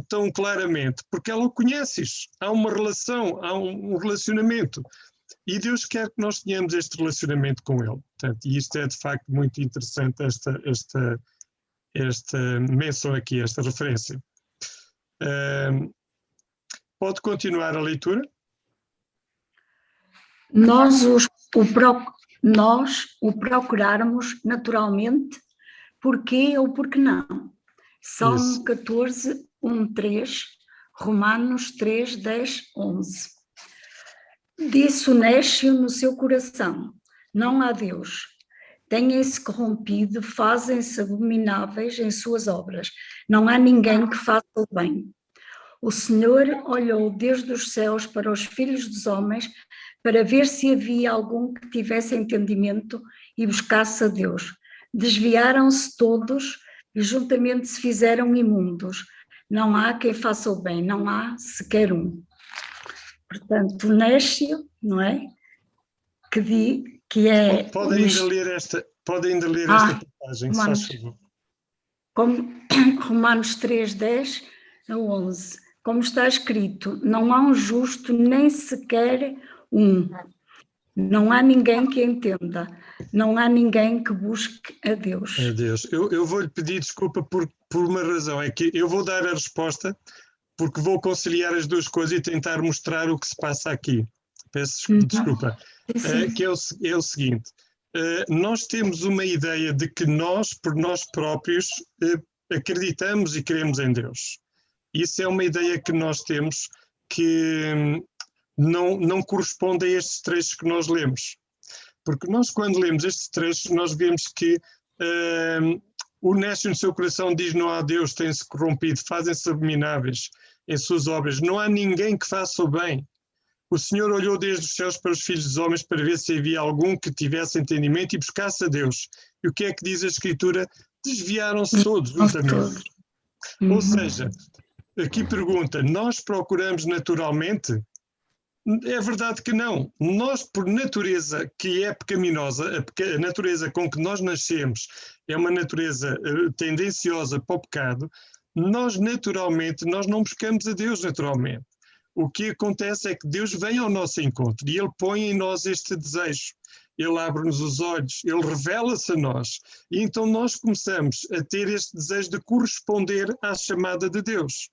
Speaker 1: tão claramente? Porque ela o conheces. Há uma relação, há um relacionamento. E Deus quer que nós tenhamos este relacionamento com Ele. Portanto, e isto é de facto muito interessante, esta menção aqui, esta referência. Pode continuar a leitura?
Speaker 4: Nós o procurarmos naturalmente, porquê ou porque não? Salmo 14, 1, 3, Romanos 3, 10, 11. Disse o néscio no seu coração, não há Deus. Têm-se corrompido, fazem-se abomináveis em suas obras. Não há ninguém que faça o bem. O Senhor olhou desde os céus para os filhos dos homens para ver se havia algum que tivesse entendimento e buscasse a Deus. Desviaram-se todos e juntamente se fizeram imundos. Não há quem faça o bem, não há sequer um. Portanto, o néscio, não é? Que é...
Speaker 1: Pode ainda ler esta passagem, se faz favor.
Speaker 4: como Romanos 3, 10 a 11. Como está escrito, não há um justo, nem sequer um. Não há ninguém que entenda. Não há ninguém que busque a Deus.
Speaker 1: É Deus. Eu vou-lhe pedir desculpa por uma razão. É que eu vou dar a resposta porque vou conciliar as duas coisas e tentar mostrar o que se passa aqui. Peço desculpa. Que é o seguinte. Nós temos uma ideia de que nós, por nós próprios, acreditamos e queremos em Deus. Isso é uma ideia que nós temos que não corresponde a estes trechos que nós lemos. Porque nós, quando lemos estes trechos, nós vemos que o necio no seu coração diz: não há Deus, tem-se corrompido, fazem-se abomináveis em suas obras, não há ninguém que faça o bem. O Senhor olhou desde os céus para os filhos dos homens para ver se havia algum que tivesse entendimento e buscasse a Deus. E o que é que diz a Escritura? Desviaram-se todos juntamente. Ou seja, aqui pergunta: nós procuramos naturalmente? É verdade que não. Nós, por natureza que é pecaminosa, a natureza com que nós nascemos é uma natureza tendenciosa para o pecado, nós naturalmente, nós não buscamos a Deus naturalmente. O que acontece é que Deus vem ao nosso encontro e Ele põe em nós este desejo. Ele abre-nos os olhos, Ele revela-se a nós. E então nós começamos a ter este desejo de corresponder à chamada de Deus.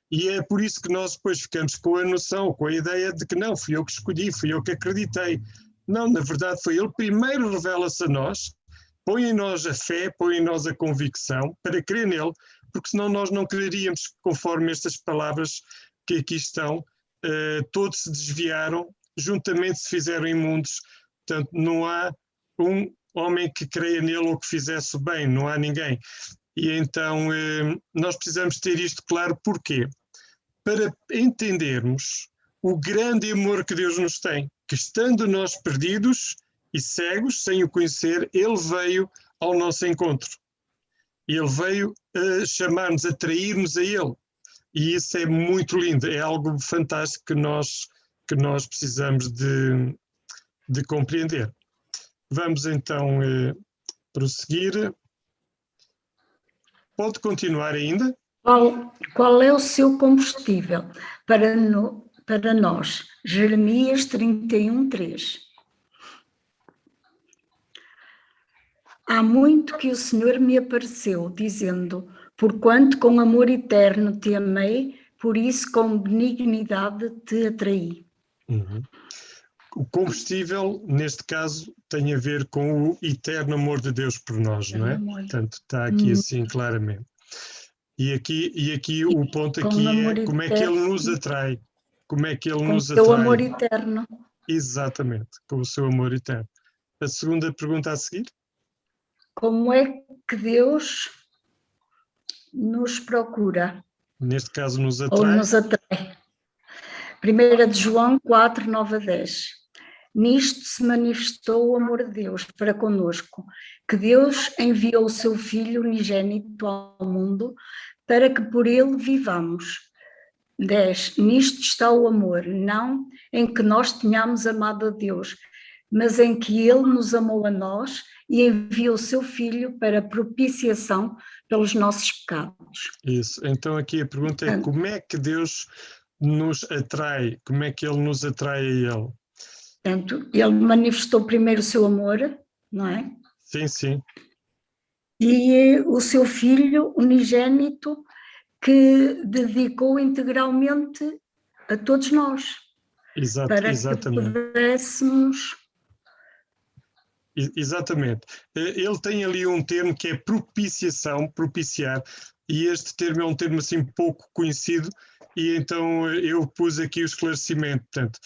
Speaker 1: E é por isso que nós depois ficamos com a noção, com a ideia de que não, fui eu que escolhi, fui eu que acreditei. Não, na verdade foi Ele primeiro revela-se a nós, põe em nós a fé, põe em nós a convicção para crer nele, porque senão nós não creríamos, conforme estas palavras que aqui estão, todos se desviaram, juntamente se fizeram imundos. Portanto, não há um homem que creia nele ou que fizesse bem, não há ninguém. E então nós precisamos ter isto claro. Porquê? Para entendermos o grande amor que Deus nos tem, que estando nós perdidos e cegos, sem o conhecer, Ele veio ao nosso encontro. Ele veio chamar-nos, atrair-nos a Ele. E isso é muito lindo, é algo fantástico que nós precisamos de compreender. Vamos então prosseguir. Pode continuar ainda?
Speaker 4: Qual é o seu combustível para nós? Jeremias 31, 3. Há muito que o Senhor me apareceu, dizendo: porquanto com amor eterno te amei, por isso com benignidade te atraí.
Speaker 1: O combustível, neste caso, tem a ver com o eterno amor de Deus por nós, não é? Portanto, está aqui assim claramente. E aqui o ponto aqui é como é que Ele nos atrai. Como é que Ele nos atrai.
Speaker 4: Com o seu amor eterno.
Speaker 1: Exatamente, com o seu amor eterno. A segunda pergunta a seguir?
Speaker 4: Como é que Deus nos procura?
Speaker 1: Neste caso, nos atrai.
Speaker 4: Ou nos atrai. 1 de João 4, 9 a 10. Nisto se manifestou o amor de Deus para conosco, que Deus enviou o seu Filho unigênito ao mundo para que por ele vivamos. 10. Nisto está o amor, não em que nós tenhamos amado a Deus, mas em que Ele nos amou a nós e enviou o seu Filho para propiciação pelos nossos pecados.
Speaker 1: Isso. Então aqui a pergunta é: como é que Deus nos atrai? Como é que Ele nos atrai a Ele?
Speaker 4: Portanto, Ele manifestou primeiro o seu amor, não é?
Speaker 1: Sim, sim.
Speaker 4: E o seu Filho unigênito, que dedicou integralmente a todos nós. Para
Speaker 1: exatamente.
Speaker 4: Que pudéssemos...
Speaker 1: Exatamente. Ele tem ali um termo que é propiciação, propiciar, e este termo é um termo assim pouco conhecido, e então eu pus aqui o esclarecimento. Portanto,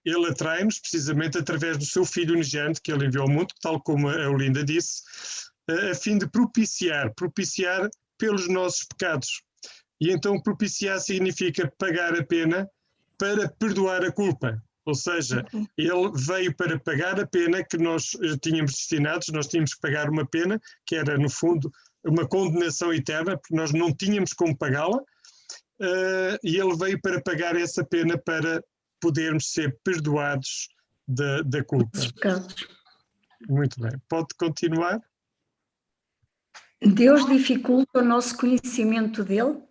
Speaker 1: ele atrai-nos precisamente através do seu Filho unigênito que Ele enviou ao mundo, tal como a Olinda disse, a fim de propiciar pelos nossos pecados. E então propiciar significa pagar a pena para perdoar a culpa. Ou seja, Ele veio para pagar a pena que nós tínhamos destinados, nós tínhamos que pagar uma pena, que era, no fundo, uma condenação eterna, porque nós não tínhamos como pagá-la, e Ele veio para pagar essa pena para podermos ser perdoados da culpa. Muito bem. Pode continuar?
Speaker 4: Deus dificulta o nosso conhecimento dele?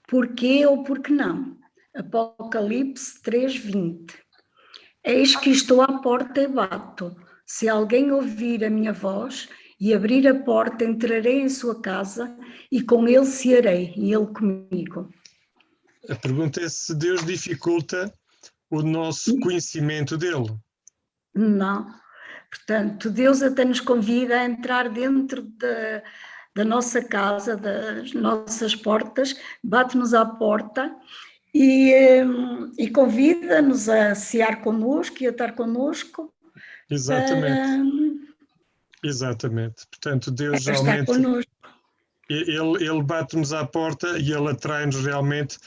Speaker 4: Porquê ou porque não? Apocalipse 3:20. Eis que estou à porta e bato. Se alguém ouvir a minha voz e abrir a porta, entrarei em sua casa e com ele cearei e ele comigo.
Speaker 1: A pergunta é se Deus dificulta o nosso conhecimento dele.
Speaker 4: Não. Portanto, Deus até nos convida a entrar dentro da nossa casa, das nossas portas, bate-nos à porta e convida-nos a cear connosco e a estar connosco.
Speaker 1: Exatamente. Exatamente. Portanto, Deus realmente, ele bate-nos à porta e ele atrai-nos realmente.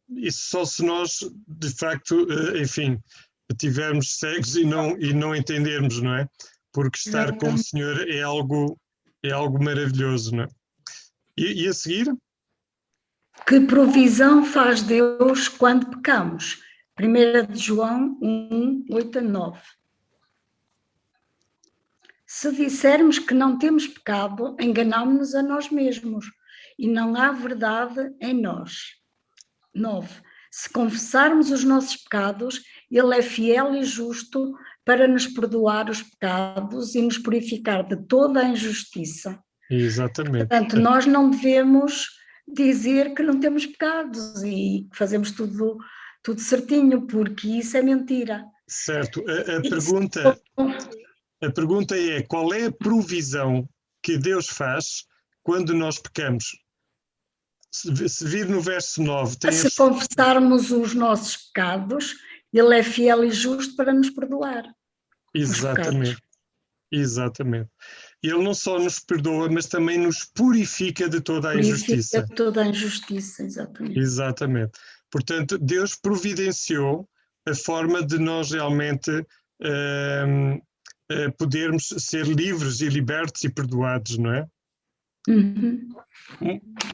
Speaker 1: Isso só se nós, de facto, enfim, estivermos cegos e não entendermos, não é? Porque estar com o Senhor é algo maravilhoso, não é? E a seguir?
Speaker 4: Que provisão faz Deus quando pecamos? 1 João 1:8-9. Se dissermos que não temos pecado, enganamos-nos a nós mesmos e não há verdade em nós. 9. Se confessarmos os nossos pecados, Ele é fiel e justo para nos perdoar os pecados e nos purificar de toda a injustiça.
Speaker 1: Exatamente.
Speaker 4: Portanto, nós não devemos dizer que não temos pecados e que fazemos tudo certinho, porque isso é mentira.
Speaker 1: Certo. A pergunta é: qual é a provisão que Deus faz quando nós pecamos? Se vir no verso 9...
Speaker 4: Se confessarmos os nossos pecados, Ele é fiel e justo para nos perdoar.
Speaker 1: Exatamente. Exatamente. Ele não só nos perdoa, mas também nos purifica de toda a injustiça.
Speaker 4: Purifica toda a injustiça, exatamente.
Speaker 1: Exatamente. Portanto, Deus providenciou a forma de nós realmente podermos ser livres e libertos e perdoados, não é?
Speaker 4: Uhum.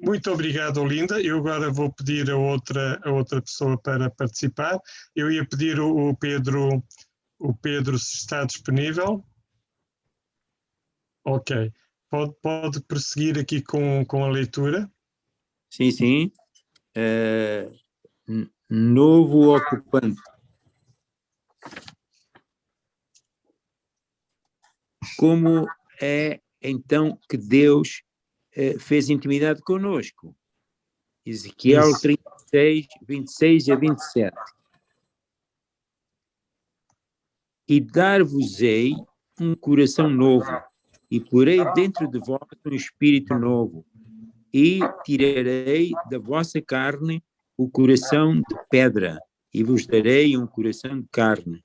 Speaker 1: Muito obrigado, Olinda. Eu agora vou pedir a outra pessoa para participar. Eu ia pedir o Pedro se está disponível. Ok. Pode prosseguir aqui com a leitura?
Speaker 5: Sim, sim. Novo ocupante. Como é então que Deus fez intimidade conosco? Ezequiel 36, 26 a 27. E dar-vos-ei um coração novo, e porei dentro de vós um espírito novo, e tirarei da vossa carne o coração de pedra, e vos darei um coração de carne.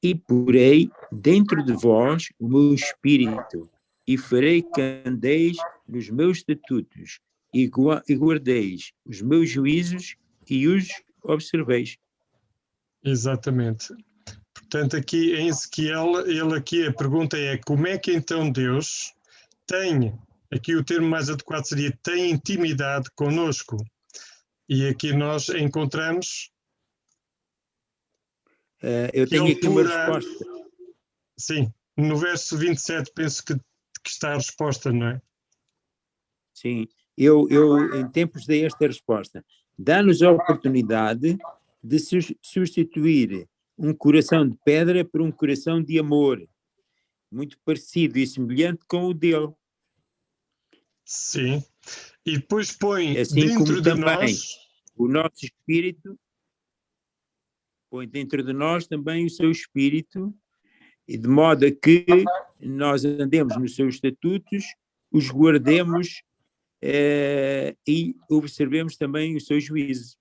Speaker 5: E porei dentro de vós o meu espírito, e farei que andeis nos meus estatutos, e guardeis os meus juízos e os observeis.
Speaker 1: Exatamente. Portanto, aqui em Ezequiel, a pergunta é: como é que então Deus tem, aqui o termo mais adequado seria, tem intimidade conosco? E aqui nós encontramos...
Speaker 5: eu tenho aqui uma resposta.
Speaker 1: Sim, no verso 27 penso que está a resposta, não é?
Speaker 5: Sim, eu em tempos dei esta resposta. Dá-nos a oportunidade de substituir um coração de pedra por um coração de amor, muito parecido e semelhante com o dele.
Speaker 1: Sim, e depois põe
Speaker 5: assim
Speaker 1: dentro
Speaker 5: como
Speaker 1: de
Speaker 5: também
Speaker 1: nós...
Speaker 5: o nosso espírito, põe dentro de nós também o seu espírito, e de modo a que nós andemos nos seus estatutos, os guardemos e observemos também os seus juízos.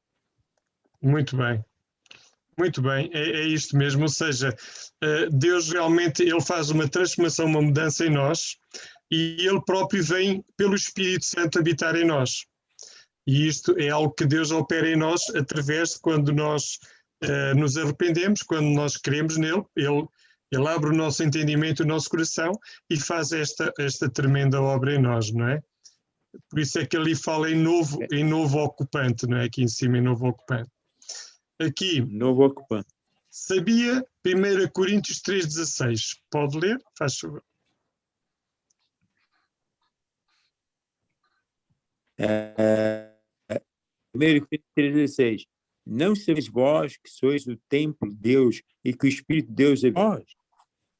Speaker 1: Muito bem. Muito bem, é isto mesmo, ou seja, Deus realmente ele faz uma transformação, uma mudança em nós, e Ele próprio vem pelo Espírito Santo habitar em nós. E isto é algo que Deus opera em nós através de quando nós nos arrependemos, quando nós cremos nele, Ele abre o nosso entendimento, o nosso coração e faz esta tremenda obra em nós, não é? Por isso é que ali fala em novo ocupante, não é? Aqui em cima em novo ocupante. Aqui,
Speaker 5: novo ocupante.
Speaker 1: sabia 1 Coríntios 3,16. Pode ler? Faz favor.
Speaker 5: Primeiro Coríntios 3,16. Não sabeis vós que sois o templo de Deus e que o Espírito de Deus é vós?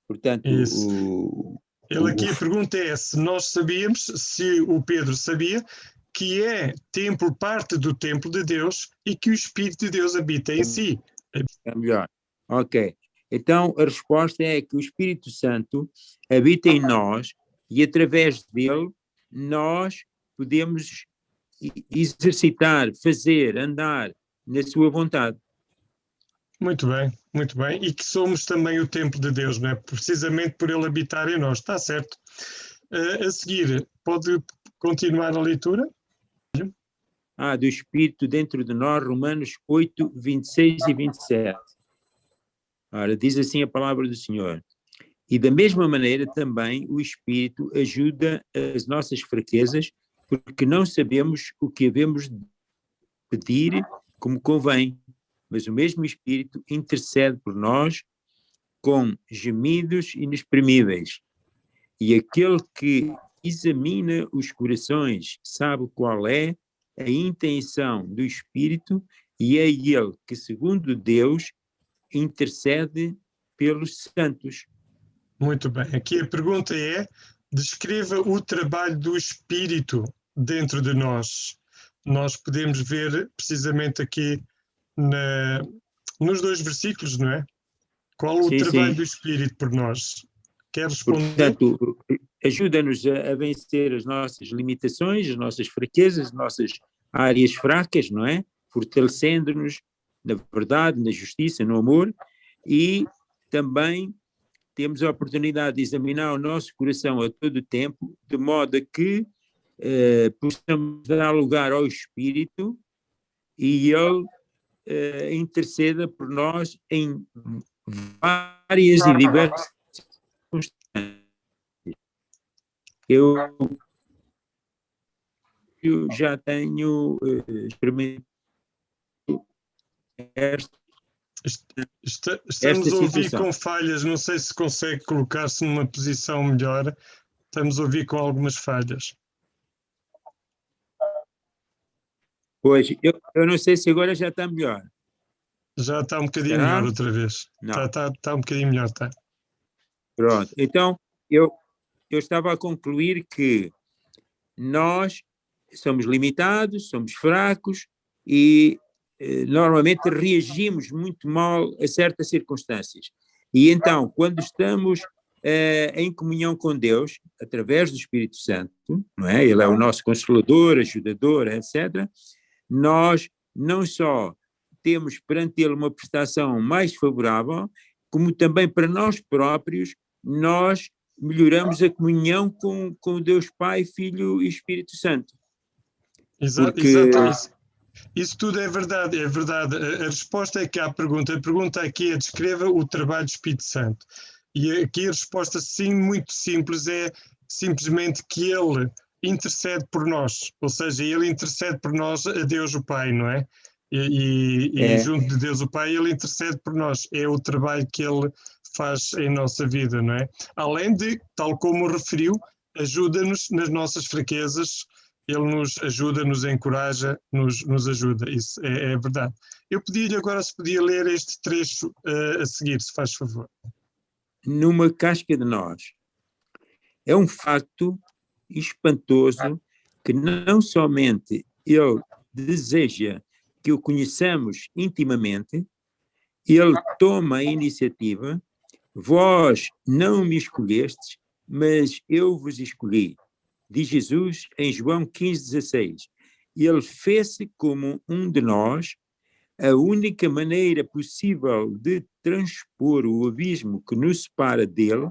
Speaker 5: Portanto,
Speaker 1: Isso. Ele aqui a pergunta é se nós sabíamos, se o Pedro sabia, que é templo, parte do templo de Deus e que o Espírito de Deus habita em si.
Speaker 5: É melhor. Ok. Então, a resposta é que o Espírito Santo habita em nós e através dele nós podemos exercitar, fazer, andar na sua vontade.
Speaker 1: Muito bem, muito bem. E que somos também o templo de Deus, não é? Precisamente por ele habitar em nós. Está certo. A seguir, pode continuar a leitura?
Speaker 5: Do Espírito dentro de nós, Romanos 8, 26 e 27. Ora, diz assim a palavra do Senhor. E da mesma maneira também o Espírito ajuda as nossas fraquezas, porque não sabemos o que havemos de pedir como convém, mas o mesmo Espírito intercede por nós com gemidos inexprimíveis. E aquele que examina os corações sabe qual é a intenção do Espírito, e é ele que, segundo Deus, intercede pelos santos.
Speaker 1: Muito bem. Aqui a pergunta é: descreva o trabalho do Espírito dentro de nós. Nós podemos ver precisamente aqui nos 2 versículos, não é? Qual o trabalho do Espírito por nós? Quer responder?
Speaker 5: Portanto, ajuda-nos a vencer as nossas limitações, as nossas fraquezas, as nossas áreas fracas, não é? Fortalecendo-nos na verdade, na justiça, no amor, e também temos a oportunidade de examinar o nosso coração a todo o tempo, de modo a que possamos dar lugar ao Espírito e ele interceda por nós em várias e diversas circunstâncias. Eu já tenho experimentado
Speaker 1: Estamos a ouvir com falhas, não sei se consegue colocar-se numa posição melhor. Estamos a ouvir com algumas falhas.
Speaker 5: Pois, eu não sei se agora já está melhor.
Speaker 1: Já está um bocadinho melhor outra vez. Está um bocadinho melhor, está.
Speaker 5: Pronto, então eu estava a concluir que nós somos limitados, somos fracos e normalmente reagimos muito mal a certas circunstâncias. E então, quando estamos em comunhão com Deus, através do Espírito Santo, não é? Ele é o nosso consolador, ajudador, etc., nós não só temos perante ele uma prestação mais favorável, como também para nós próprios, nós melhoramos a comunhão com Deus Pai, Filho e Espírito Santo.
Speaker 1: Exato. Isso tudo é verdade, é verdade. A resposta é que há a pergunta aqui é: descreva o trabalho do Espírito Santo. E aqui a resposta, sim, muito simples, é simplesmente que ele intercede por nós, ou seja, ele intercede por nós a Deus o Pai, não é? E junto de Deus o Pai, ele intercede por nós. É o trabalho que ele faz em nossa vida, não é? Além de, tal como referiu, ajuda-nos nas nossas fraquezas. Ele nos ajuda, nos encoraja, nos ajuda. Isso é verdade. Eu pedi-lhe agora se podia ler este trecho a seguir, se faz favor.
Speaker 5: Numa casca de nós. É um facto espantoso que não somente ele deseja que o conheçamos intimamente, ele toma a iniciativa. Vós não me escolhestes, mas eu vos escolhi. Diz Jesus em João 15,16. Ele fez-se como um de nós. A única maneira possível de transpor o abismo que nos separa dele,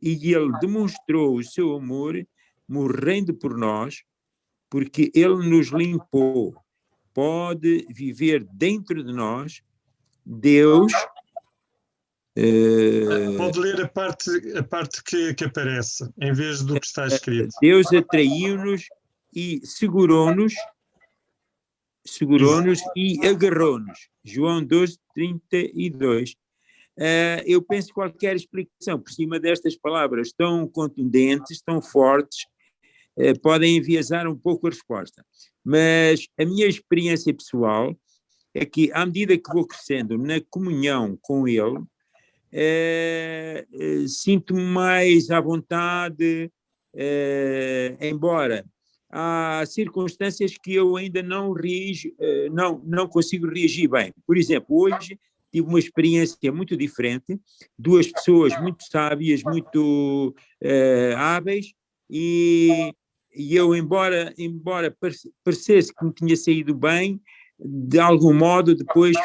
Speaker 5: e ele demonstrou o seu amor morrendo por nós, porque ele nos limpou. Pode viver dentro de nós. Deus...
Speaker 1: Pode ler a parte que aparece, em vez do que está escrito.
Speaker 5: Deus atraiu-nos e segurou-nos segurou-nos e agarrou-nos. João 12:32. Eu penso que qualquer explicação por cima destas palavras tão contundentes, tão fortes, podem enviesar um pouco a resposta. Mas a minha experiência pessoal é que, à medida que vou crescendo na comunhão com Ele, sinto-me mais à vontade, embora há circunstâncias que eu ainda não consigo reagir bem. Por exemplo, hoje tive uma experiência muito diferente, duas pessoas muito sábias, muito hábeis, e eu, embora parecesse que me tinha saído bem, de algum modo depois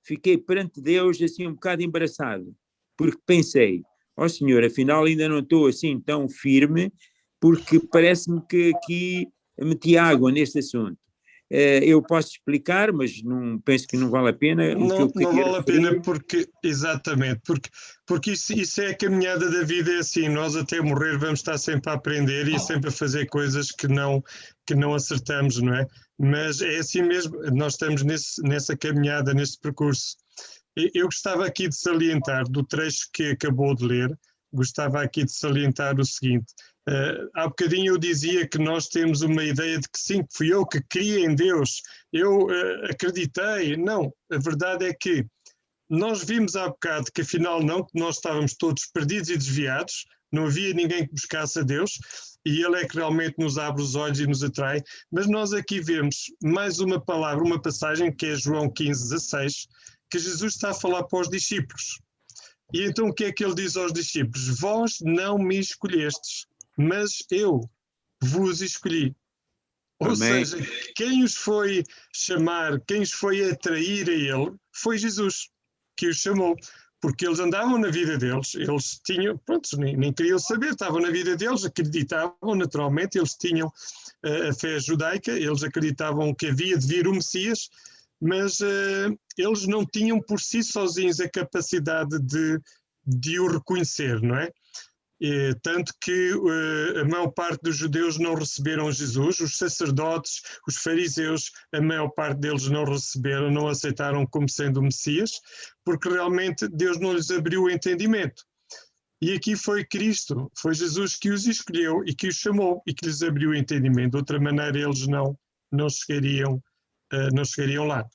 Speaker 5: fiquei perante Deus assim um bocado embaraçado, porque pensei, ó Senhor, afinal ainda não estou assim tão firme, porque parece-me que aqui meti água neste assunto. Eu posso explicar, mas penso que não vale a pena.
Speaker 1: Não vale a pena exatamente, porque isso é a caminhada da vida, é assim, nós até morrer vamos estar sempre a aprender e sempre a fazer coisas que não acertamos, não é? Mas é assim mesmo, nós estamos nessa caminhada, nesse percurso. Eu gostava aqui de salientar, do trecho que acabou de ler, gostava aqui de salientar o seguinte. Há bocadinho eu dizia que nós temos uma ideia de que sim, que fui eu que criei em Deus, eu acreditei. Não, a verdade é que nós vimos há bocado que afinal não, que nós estávamos todos perdidos e desviados, não havia ninguém que buscasse a Deus, e Ele é que realmente nos abre os olhos e nos atrai, mas nós aqui vemos mais uma palavra, uma passagem que é João 15:16, que Jesus está a falar para os discípulos. E então o que é que Ele diz aos discípulos? Vós não me escolhestes, mas eu vos escolhi. Ou
Speaker 5: Amém.
Speaker 1: seja, quem os foi chamar, quem os foi atrair a Ele, foi Jesus, que os chamou. Porque eles andavam na vida deles, eles tinham, pronto, nem queriam saber, estavam na vida deles, acreditavam naturalmente, eles tinham a fé judaica, eles acreditavam que havia de vir o Messias, mas eles não tinham por si sozinhos a capacidade de o reconhecer, não é? Tanto que a maior parte dos judeus não receberam Jesus, os sacerdotes, os fariseus, a maior parte deles não receberam, não aceitaram como sendo o Messias, porque realmente Deus não lhes abriu o entendimento. E aqui foi Cristo, foi Jesus que os escolheu e que os chamou e que lhes abriu o entendimento. De outra maneira eles não chegariam lá.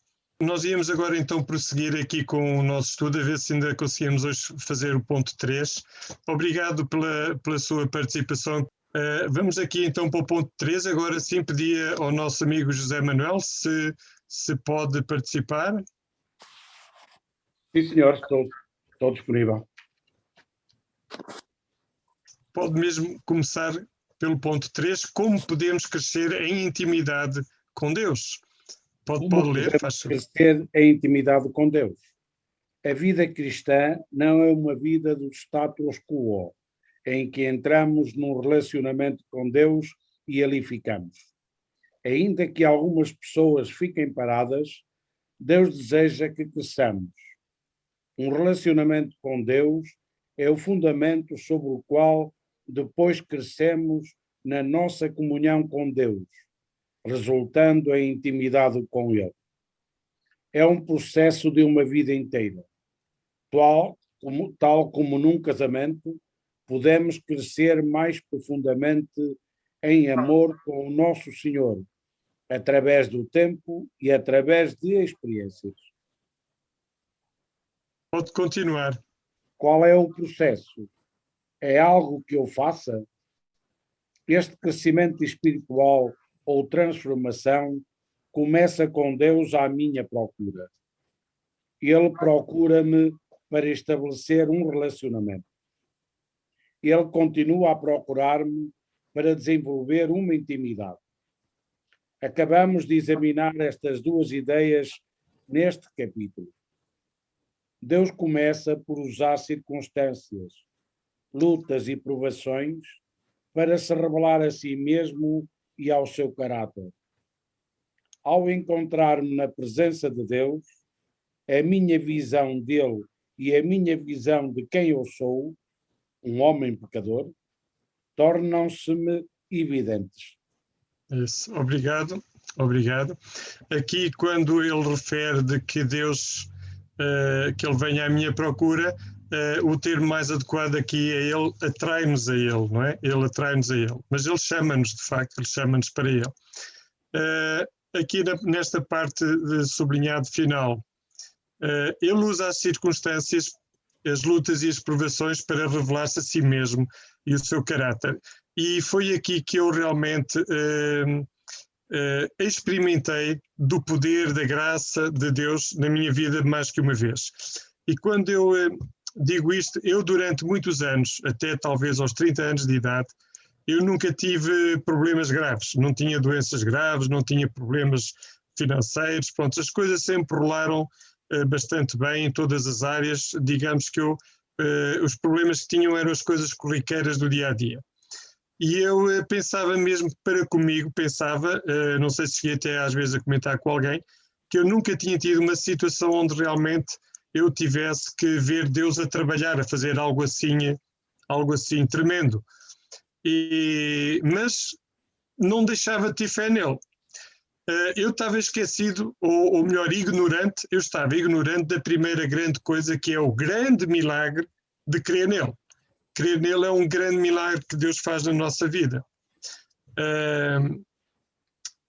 Speaker 1: Nós íamos agora então prosseguir aqui com o nosso estudo, a ver se ainda conseguimos hoje fazer o ponto 3. Obrigado pela sua participação. Vamos aqui então para o ponto 3. Agora sim pedia ao nosso amigo José Manuel se pode participar.
Speaker 6: Sim, senhor, estou disponível.
Speaker 1: Pode mesmo começar pelo ponto 3, como podemos crescer em intimidade com Deus. Pode ler, faz favor.
Speaker 6: Crescer em intimidade com Deus. A vida cristã não é uma vida do status quo, em que entramos num relacionamento com Deus e ali ficamos. Ainda que algumas pessoas fiquem paradas, Deus deseja que cresçamos. Um relacionamento com Deus é o fundamento sobre o qual depois crescemos na nossa comunhão com Deus, resultando em intimidade com Ele. É um processo de uma vida inteira. Tal como num casamento, podemos crescer mais profundamente em amor com o nosso Senhor, através do tempo e através de experiências.
Speaker 1: Pode continuar.
Speaker 6: Qual é o processo? É algo que eu faça? Este crescimento espiritual ou transformação começa com Deus à minha procura. Ele procura-me para estabelecer um relacionamento. Ele continua a procurar-me para desenvolver uma intimidade. Acabamos de examinar estas duas ideias neste capítulo. Deus começa por usar circunstâncias, lutas e provações para se revelar a si mesmo e ao seu caráter. Ao encontrar-me na presença de Deus, a minha visão dele e a minha visão de quem eu sou, um homem pecador, tornam-se-me evidentes.
Speaker 1: Isso, obrigado. Obrigado. Aqui, quando ele refere de que Deus, que ele venha à minha procura, o termo mais adequado aqui é ele atrai-nos a ele, não é? Ele atrai-nos a ele. Mas ele chama-nos, de facto, ele chama-nos para ele. Aqui nesta parte de sublinhado final, ele usa as circunstâncias, as lutas e as provações para revelar-se a si mesmo e o seu caráter. E foi aqui que eu realmente experimentei do poder, da graça de Deus na minha vida mais que uma vez. E quando eu digo isto, eu durante muitos anos, até talvez aos 30 anos de idade, eu nunca tive problemas graves, não tinha doenças graves, não tinha problemas financeiros, pronto, as coisas sempre rolaram bastante bem em todas as áreas, digamos que os problemas que tinham eram as coisas corriqueiras do dia-a-dia. E eu pensava mesmo para comigo, não sei se cheguei até às vezes a comentar com alguém, que eu nunca tinha tido uma situação onde realmente eu tivesse que ver Deus a trabalhar, a fazer algo assim tremendo. Mas não deixava de ter fé nele. Eu estava esquecido, ou melhor, ignorante, eu estava ignorante da primeira grande coisa, que é o grande milagre de crer nele. Crer nele é um grande milagre que Deus faz na nossa vida.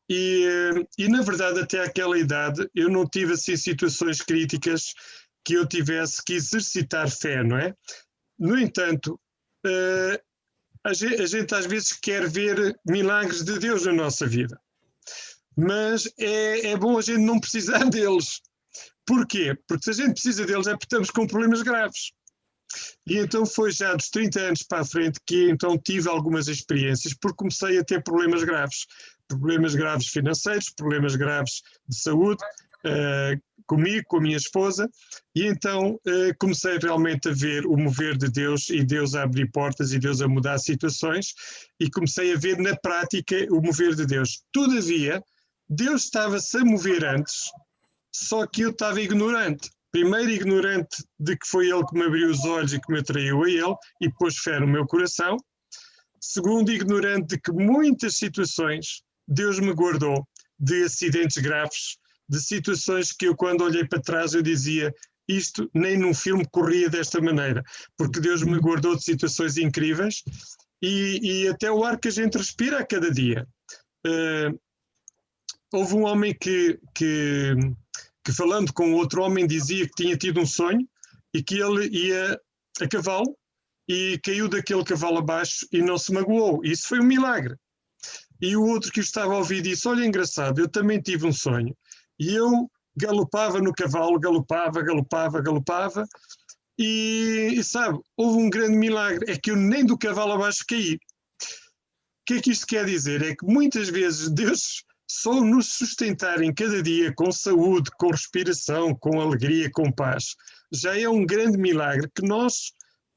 Speaker 1: E na verdade, até àquela idade, eu não tive assim situações críticas que eu tivesse que exercitar fé, não é? No entanto, a gente às vezes quer ver milagres de Deus na nossa vida, mas é bom a gente não precisar deles. Porquê? Porque se a gente precisa deles é porque estamos com problemas graves. E então foi já dos 30 anos para a frente que então tive algumas experiências, porque comecei a ter problemas graves financeiros, problemas graves de saúde, comigo, com a minha esposa, e então comecei realmente a ver o mover de Deus, e Deus a abrir portas, e Deus a mudar situações, e comecei a ver na prática o mover de Deus. Todavia, Deus estava-se a mover antes, só que eu estava ignorante. Primeiro, ignorante de que foi Ele que me abriu os olhos e que me atraiu a Ele e pôs fé no meu coração. Segundo, ignorante de que muitas situações Deus me guardou de acidentes graves, de situações que eu, quando olhei para trás, eu dizia: isto nem num filme corria desta maneira, porque Deus me guardou de situações incríveis e até o ar que a gente respira a cada dia. Houve um homem que falando com outro homem dizia que tinha tido um sonho e que ele ia a cavalo e caiu daquele cavalo abaixo e não se magoou. Isso foi um milagre. E o outro que o estava a ouvir disse: olha, engraçado, eu também tive um sonho. E eu galopava no cavalo, galopava, e sabe, houve um grande milagre, é que eu nem do cavalo abaixo caí. O que é que isto quer dizer? É que muitas vezes Deus só nos sustentar em cada dia com saúde, com respiração, com alegria, com paz, já é um grande milagre que nós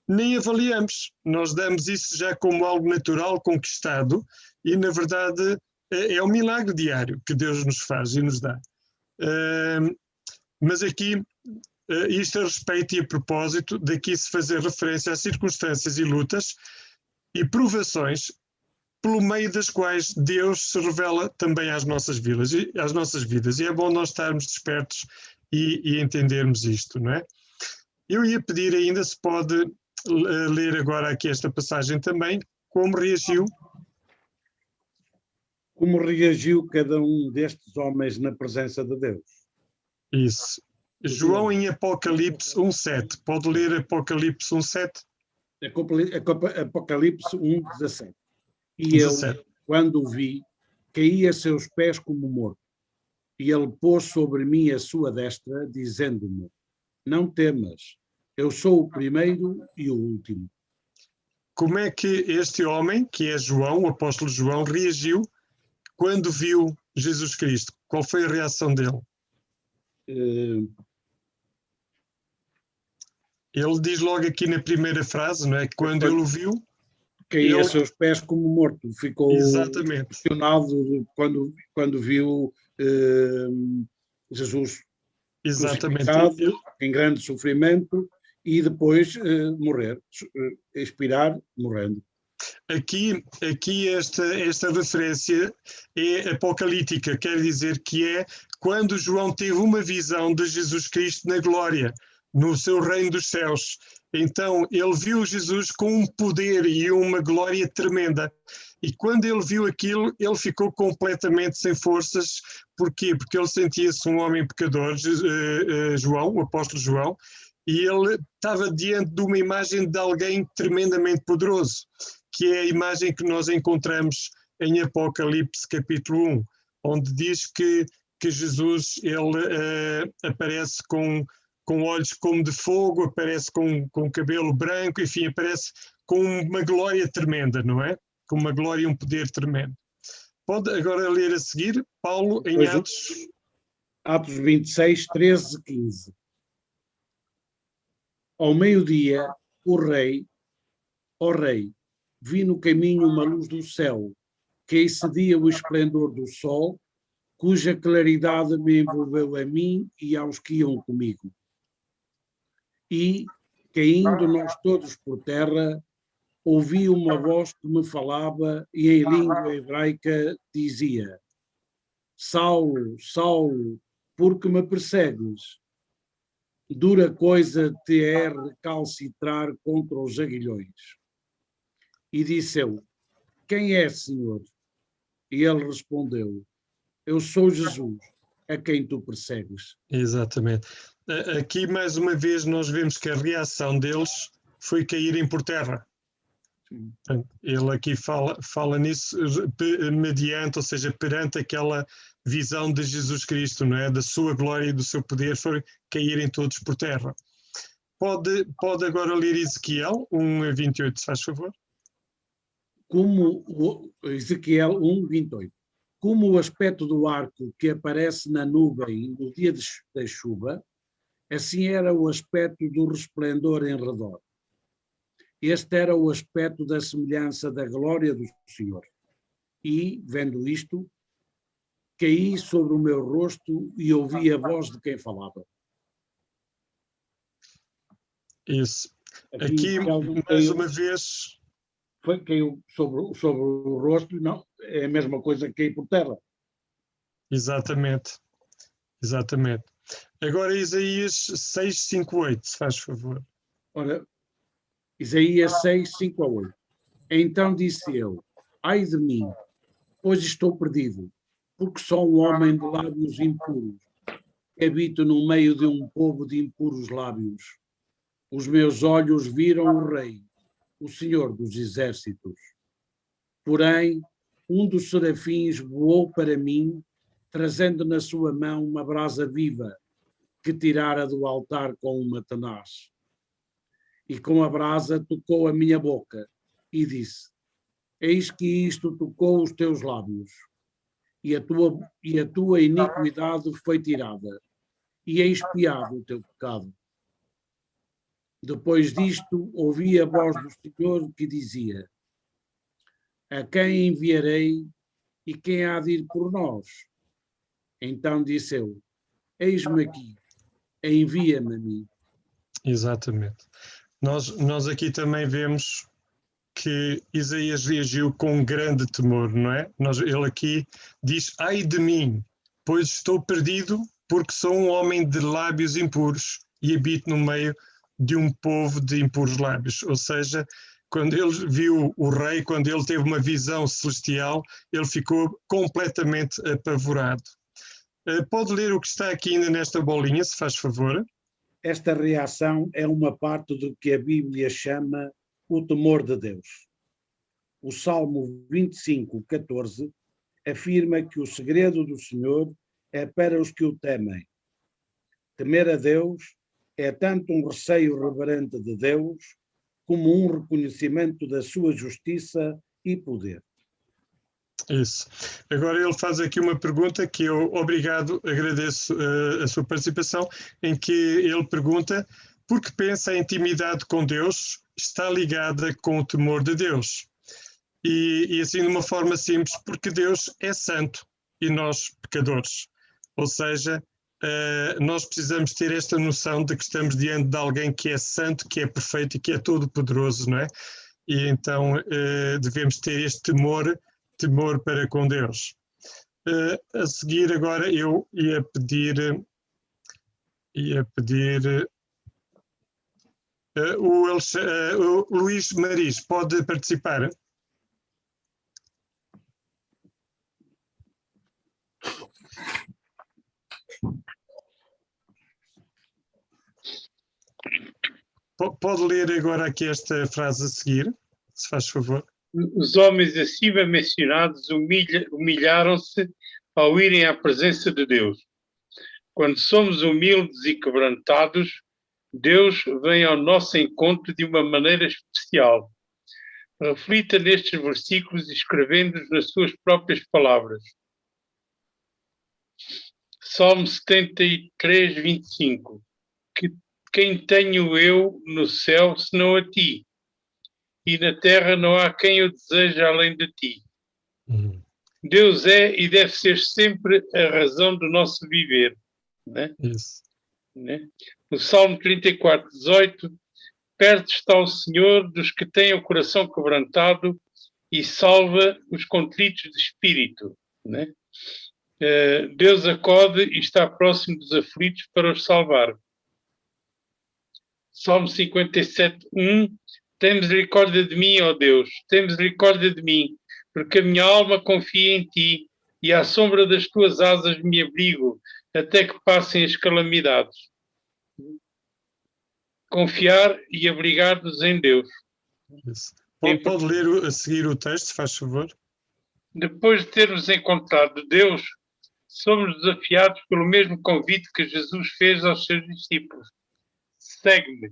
Speaker 1: nem avaliamos. Nós damos isso já como algo natural, conquistado, e na verdade é um milagre diário que Deus nos faz e nos dá. Mas aqui, isto a respeito e a propósito, daqui se fazer referência às circunstâncias e lutas e provações pelo meio das quais Deus se revela também às nossas vidas. E é bom nós estarmos despertos e entendermos isto, não é? Eu ia pedir ainda se pode ler agora aqui esta passagem também, como reagiu
Speaker 6: cada um destes homens na presença de Deus.
Speaker 1: Isso. João em Apocalipse 1:7. Pode ler Apocalipse 1:7?
Speaker 6: Apocalipse 1:17. E eu, quando o vi, caí a seus pés como morto. E ele pôs sobre mim a sua destra, dizendo-me: não temas, eu sou o primeiro e o último.
Speaker 1: Como é que este homem, que é João, o apóstolo João, reagiu quando viu Jesus Cristo? Qual foi a reação dele? Ele diz logo aqui na primeira frase, não é? Quando ele o viu,
Speaker 6: caía a seus pés como morto. Ficou
Speaker 1: exatamente
Speaker 6: emocionado quando viu Jesus crucificado, em grande sofrimento, e depois morrer, expirar morrendo.
Speaker 1: Aqui esta referência é apocalíptica, quer dizer que é quando João teve uma visão de Jesus Cristo na glória, no seu reino dos céus. Então ele viu Jesus com um poder e uma glória tremenda. E quando ele viu aquilo, ele ficou completamente sem forças. Porquê? Porque ele sentia-se um homem pecador, João, o apóstolo João, e ele estava diante de uma imagem de alguém tremendamente poderoso, que é a imagem que nós encontramos em Apocalipse capítulo 1, onde diz que Jesus ele, aparece com olhos como de fogo, aparece com cabelo branco, enfim, aparece com uma glória tremenda, não é? Com uma glória e um poder tremendo. Pode agora ler a seguir, Paulo, em
Speaker 6: Pois,
Speaker 1: Atos.
Speaker 6: Atos 26, 13, 15. Ao meio-dia, ó rei, vi no caminho uma luz do céu, que excedia o esplendor do sol, cuja claridade me envolveu a mim e aos que iam comigo. E, caindo nós todos por terra, ouvi uma voz que me falava e em língua hebraica dizia: Saulo, Saulo, por que me persegues? Dura coisa te é recalcitrar contra os aguilhões. E disse eu: Quem é, Senhor? E ele respondeu: Eu sou Jesus, a quem tu persegues.
Speaker 1: Exatamente. Aqui, mais uma vez, nós vemos que a reação deles foi caírem por terra. Ele aqui fala nisso mediante, ou seja, perante aquela visão de Jesus Cristo, não é? Da sua glória e do seu poder, foi caírem todos por terra. Pode agora ler Ezequiel 1:28, se faz favor.
Speaker 6: Ezequiel 1:28. Como o aspecto do arco que aparece na nuvem no dia da chuva, assim era o aspecto do resplendor em redor. Este era o aspecto da semelhança da glória do Senhor. E, vendo isto, caí sobre o meu rosto e ouvi a voz de quem falava.
Speaker 1: Isso. Aqui, mais uma vez...
Speaker 6: Caiu sobre o rosto, não, é a mesma coisa que cair por terra.
Speaker 1: Exatamente. Agora Isaías 6:5-8, se faz favor.
Speaker 6: Ora, Isaías 6:5-8. Então disse eu: Ai de mim, pois estou perdido, porque sou um homem de lábios impuros, que habito no meio de um povo de impuros lábios. Os meus olhos viram o Rei, o Senhor dos Exércitos. Porém, um dos serafins voou para mim, trazendo na sua mão uma brasa viva, que tirara do altar com uma tenaz. E com a brasa tocou a minha boca, e disse: Eis que isto tocou os teus lábios, e a tua iniquidade foi tirada, e é expiado o teu pecado. Depois disto, ouvi a voz do Senhor que dizia: A quem enviarei e quem há de ir por nós? Então disse eu: Eis-me aqui, envia-me a mim.
Speaker 1: Exatamente. Nós aqui também vemos que Isaías reagiu com um grande temor, não é? Ele aqui diz: Ai de mim, pois estou perdido, porque sou um homem de lábios impuros e habito no meio de um povo de impuros lábios. Ou seja, quando ele viu o rei, quando ele teve uma visão celestial, ele ficou completamente apavorado. Pode ler o que está aqui ainda nesta bolinha, se faz favor.
Speaker 6: Esta reação é uma parte do que a Bíblia chama o temor de Deus. O Salmo 25:14 afirma que o segredo do Senhor é para os que o temem. Temer a Deus é tanto um receio reverente de Deus, como um reconhecimento da sua justiça e poder.
Speaker 1: Isso. Agora ele faz aqui uma pergunta que eu, agradeço a sua participação, em que ele pergunta: por que pensa a intimidade com Deus está ligada com o temor de Deus? E assim de uma forma simples, porque Deus é santo e nós pecadores. Ou seja, nós precisamos ter esta noção de que estamos diante de alguém que é santo, que é perfeito e que é todo-poderoso, não é? e então devemos ter este temor para com Deus. A seguir agora eu ia pedir o Luís Maris, pode participar? Pode ler agora aqui esta frase a seguir, se faz favor.
Speaker 7: Os homens acima mencionados humilharam-se ao irem à presença de Deus. Quando somos humildes e quebrantados, Deus vem ao nosso encontro de uma maneira especial. Reflita nestes versículos escrevendo-os nas suas próprias palavras. Salmo 73, 25. Quem tenho eu no céu senão a ti? E na terra não há quem eu deseje além de ti. Deus é e deve ser sempre a razão do nosso viver. Né?
Speaker 1: Isso.
Speaker 7: Né? No Salmo 34, 18, perto está o Senhor dos que têm o coração quebrantado e salva os contritos de espírito. Né? Deus acode e está próximo dos aflitos para os salvar. Salmo 57, 1, tem misericórdia de mim, ó Deus, tem misericórdia de mim, porque a minha alma confia em ti e à sombra das tuas asas me abrigo, até que passem as calamidades. Confiar e abrigar-nos em Deus.
Speaker 1: Isso. Pode ler a seguir o texto, se faz favor.
Speaker 7: Depois de termos encontrado Deus, somos desafiados pelo mesmo convite que Jesus fez aos seus discípulos. Segue-me.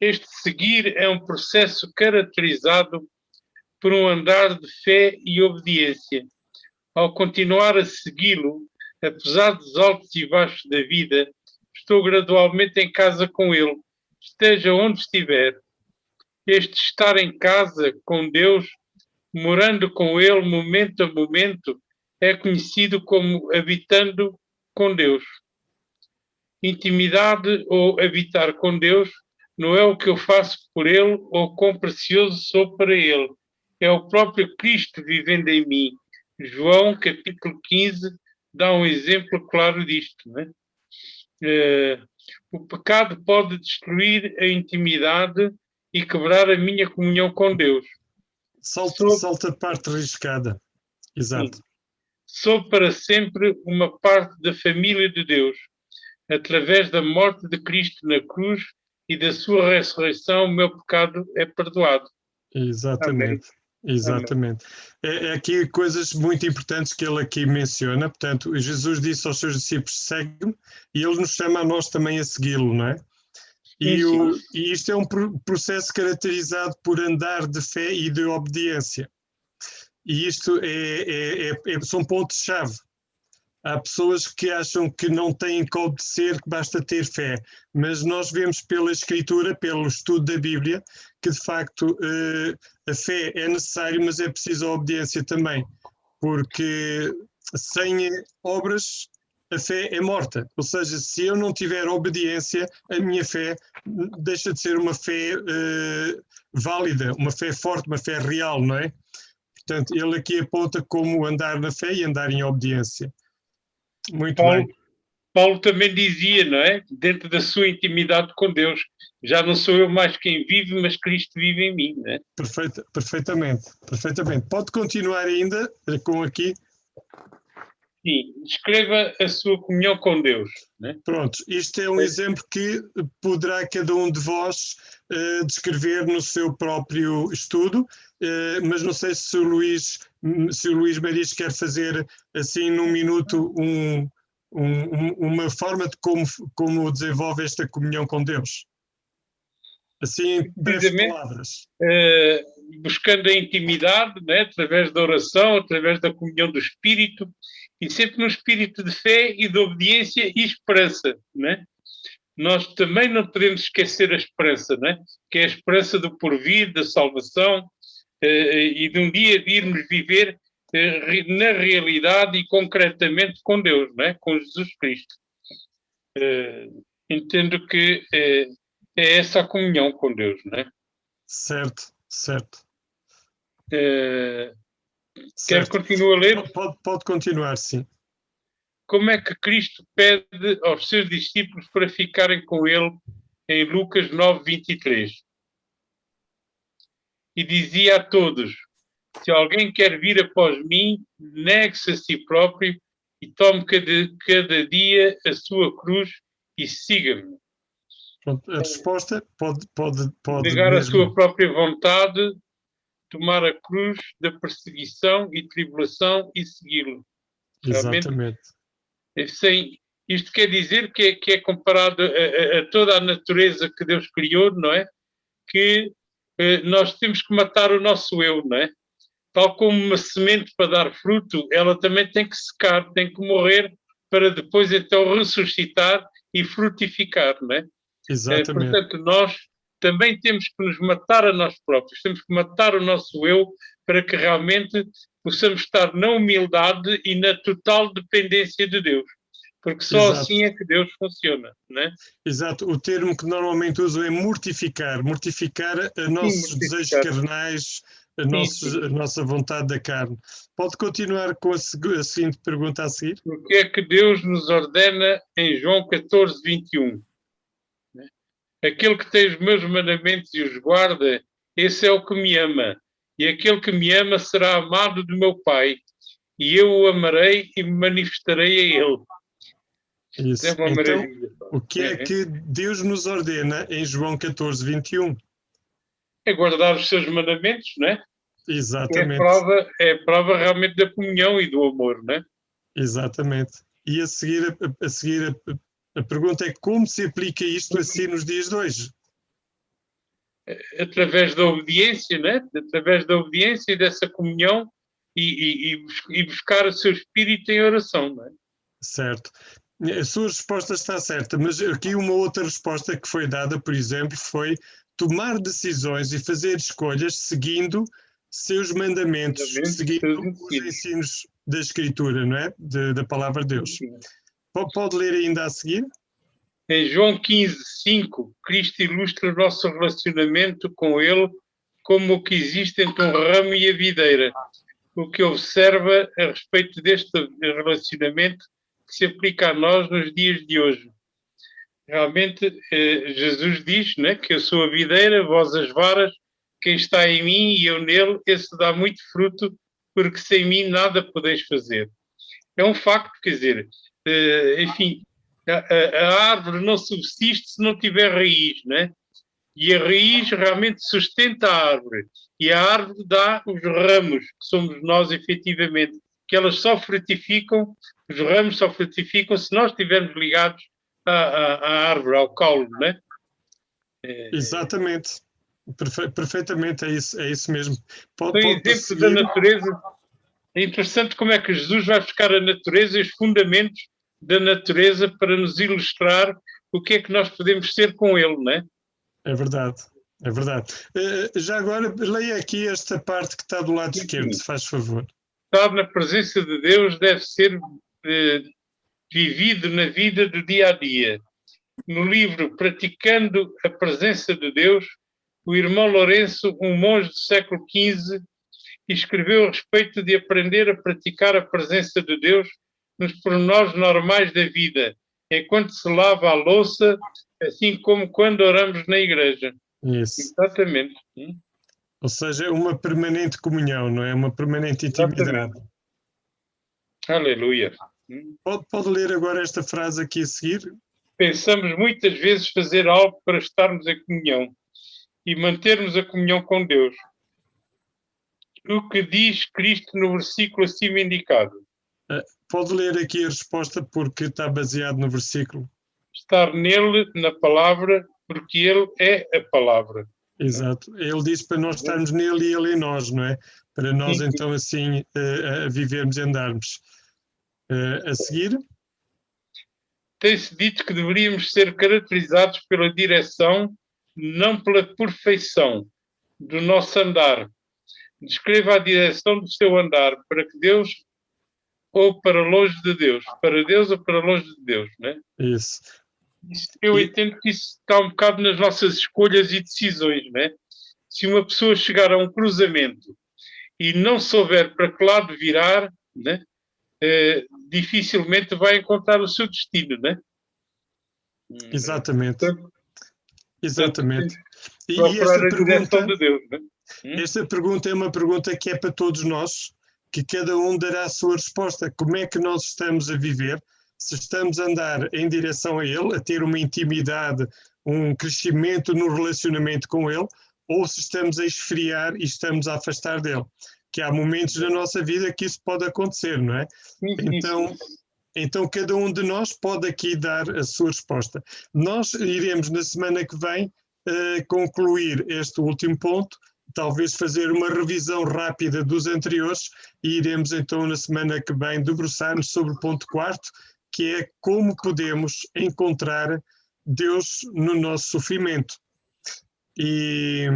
Speaker 7: Este seguir é um processo caracterizado por um andar de fé e obediência. Ao continuar a segui-lo, apesar dos altos e baixos da vida, estou gradualmente em casa com Ele, esteja onde estiver. Este estar em casa com Deus, morando com Ele momento a momento, é conhecido como habitando com Deus. Intimidade ou habitar com Deus não é o que eu faço por Ele ou quão precioso sou para Ele. É o próprio Cristo vivendo em mim. João, capítulo 15, dá um exemplo claro disto. Né? O pecado pode destruir a intimidade e quebrar a minha comunhão com Deus.
Speaker 1: Salta a parte arriscada. Exato.
Speaker 7: Sim. Sou para sempre uma parte da família de Deus. Através da morte de Cristo na cruz e da sua ressurreição, o meu pecado é perdoado.
Speaker 1: Exatamente. Amém. Exatamente. É aqui coisas muito importantes que ele aqui menciona. Portanto, Jesus disse aos seus discípulos, segue-me, e ele nos chama a nós também a segui-lo, não é? E isto é um processo caracterizado por andar de fé e de obediência. E isto são pontos-chave. Há pessoas que acham que não têm que obedecer, que basta ter fé. Mas nós vemos pela Escritura, pelo estudo da Bíblia, que de facto a fé é necessária, mas é preciso a obediência também. Porque sem obras a fé é morta. Ou seja, se eu não tiver obediência, a minha fé deixa de ser uma fé válida, uma fé forte, uma fé real, não é? Portanto, ele aqui aponta como andar na fé e andar em obediência. Muito bem.
Speaker 7: Paulo também dizia, não é? Dentro da sua intimidade com Deus, já não sou eu mais quem vive, mas Cristo vive em mim, não é?
Speaker 1: Perfeitamente. Pode continuar ainda com aqui.
Speaker 7: Sim, escreva a sua comunhão com Deus. Né?
Speaker 1: Pronto, isto é um exemplo que poderá cada um de vós descrever no seu próprio estudo, mas não sei se o Luís Maris quer fazer assim num minuto uma forma de como desenvolve esta comunhão com Deus. Assim, em breves palavras.
Speaker 7: Buscando a intimidade, né, através da oração, através da comunhão do Espírito, e sempre no espírito de fé e de obediência e esperança. Né? Nós também não podemos esquecer a esperança, né? Que é a esperança do porvir, da salvação, e de um dia irmos viver na realidade e concretamente com Deus, né? Com Jesus Cristo. Entendo que é essa a comunhão com Deus, né?
Speaker 1: Certo. Certo.
Speaker 7: Quer
Speaker 1: Certo.
Speaker 7: continuar a ler?
Speaker 1: Pode continuar, sim.
Speaker 7: Como é que Cristo pede aos seus discípulos para ficarem com ele em Lucas 9:23? E dizia a todos: se alguém quer vir após mim, negue-se a si próprio e tome cada dia a sua cruz e siga-me.
Speaker 1: Pronto, a resposta pode
Speaker 7: Negar a sua
Speaker 1: mesmo.
Speaker 7: própria vontade, tomar a cruz da perseguição e tribulação e segui-lo. Realmente,
Speaker 1: Exatamente.
Speaker 7: isto quer dizer que é comparado a toda a natureza que Deus criou, não é? Que nós temos que matar o nosso eu, não é? Tal como uma semente para dar fruto, ela também tem que secar, tem que morrer para depois então ressuscitar e frutificar, não é?
Speaker 1: Exatamente.
Speaker 7: Portanto, nós também temos que nos matar a nós próprios, temos que matar o nosso eu para que realmente possamos estar na humildade e na total dependência de Deus. Porque só
Speaker 1: Exato.
Speaker 7: assim é que Deus funciona, não é?
Speaker 1: Exato. O termo que normalmente usam é mortificar. Mortificar a nossos desejos carnais, a nossa vontade da carne. Pode continuar com a seguinte pergunta a seguir?
Speaker 7: O que é que Deus nos ordena em João 14:21? Aquele que tem os meus mandamentos e os guarda, esse é o que me ama. E aquele que me ama será amado do meu Pai. E eu o amarei e me manifestarei a ele.
Speaker 1: Isso.
Speaker 7: É uma
Speaker 1: Então,
Speaker 7: maravilha.
Speaker 1: o que é que Deus nos ordena em João 14:21?
Speaker 7: É guardar os seus mandamentos, não é?
Speaker 1: Exatamente.
Speaker 7: É prova realmente da comunhão e do amor, não é?
Speaker 1: Exatamente. E a seguir a pergunta é como se aplica isto assim nos dias de hoje?
Speaker 7: Através da obediência, né? Através da obediência e dessa comunhão e buscar o seu espírito em oração, não é?
Speaker 1: Certo. A sua resposta está certa, mas aqui uma outra resposta que foi dada, por exemplo, foi tomar decisões e fazer escolhas seguindo seus mandamentos, seguindo os ensinos da Escritura, não é? Da palavra de Deus. Pode ler ainda a seguir?
Speaker 7: Em João 15:5, Cristo ilustra o nosso relacionamento com Ele como o que existe entre um ramo e a videira, o que observa a respeito deste relacionamento que se aplica a nós nos dias de hoje. Realmente, Jesus diz, né, que eu sou a videira, vós as varas, quem está em mim e eu nele, esse dá muito fruto, porque sem mim nada podeis fazer. É um facto, quer dizer, enfim, a árvore não subsiste se não tiver raiz, né? E a raiz realmente sustenta a árvore. E a árvore dá os ramos, que somos nós efetivamente, que elas só frutificam, os ramos só frutificam se nós estivermos ligados à árvore, ao caule, né?
Speaker 1: Exatamente. Perfeitamente, é isso mesmo.
Speaker 7: Foi exemplo da natureza. É interessante como é que Jesus vai buscar a natureza e os fundamentos da natureza para nos ilustrar o que é que nós podemos ser com ele, não é?
Speaker 1: É verdade, é verdade. Já agora, leia aqui esta parte que está do lado esquerdo, se faz favor.
Speaker 7: Estar na presença de Deus deve ser vivido na vida do dia a dia. No livro Praticando a Presença de Deus, o irmão Lourenço, um monge do século XV, escreveu a respeito de aprender a praticar a presença de Deus nos pormenores normais da vida, enquanto se lava a louça, assim como quando oramos na igreja.
Speaker 1: Isso.
Speaker 7: Exatamente.
Speaker 1: Ou seja, uma permanente comunhão, não é? Uma permanente intimidade.
Speaker 7: Exatamente. Aleluia.
Speaker 1: Pode ler agora esta frase aqui a seguir?
Speaker 7: Pensamos muitas vezes fazer algo para estarmos em comunhão e mantermos a comunhão com Deus. O que diz Cristo no versículo acima indicado?
Speaker 1: Pode ler aqui a resposta porque está baseado no versículo.
Speaker 7: Estar nele, na palavra, porque ele é a palavra.
Speaker 1: Exato. Ele diz para nós estarmos nele e ele em nós, não é? Para nós então assim vivermos e andarmos. A seguir?
Speaker 7: Tem-se dito que deveríamos ser caracterizados pela direção, não pela perfeição do nosso andar. Descreva a direção do seu andar para que Deus ou para longe de Deus, para Deus ou para longe de Deus, não é?
Speaker 1: Isso.
Speaker 7: Eu entendo que isso está um bocado nas nossas escolhas e decisões, não é? se uma pessoa chegar a um cruzamento e não souber para que lado virar, né, dificilmente vai encontrar o seu destino, né?
Speaker 1: Exatamente.
Speaker 7: Portanto,
Speaker 1: Exatamente. E
Speaker 7: procurar
Speaker 1: esta
Speaker 7: a direção
Speaker 1: pergunta,
Speaker 7: de Deus, né?
Speaker 1: esta pergunta é uma pergunta que é para todos nós, que cada um dará a sua resposta. Como é que nós estamos a viver? Se estamos a andar em direção a Ele, a ter uma intimidade, um crescimento no relacionamento com Ele, ou se estamos a esfriar e estamos a afastar dele. Que há momentos na nossa vida que isso pode acontecer, não é? Então cada um de nós pode aqui dar a sua resposta. Nós iremos na semana que vem concluir este último ponto, talvez fazer uma revisão rápida dos anteriores e iremos então na semana que vem debruçar-nos sobre o ponto 4º, que é como podemos encontrar Deus no nosso sofrimento. E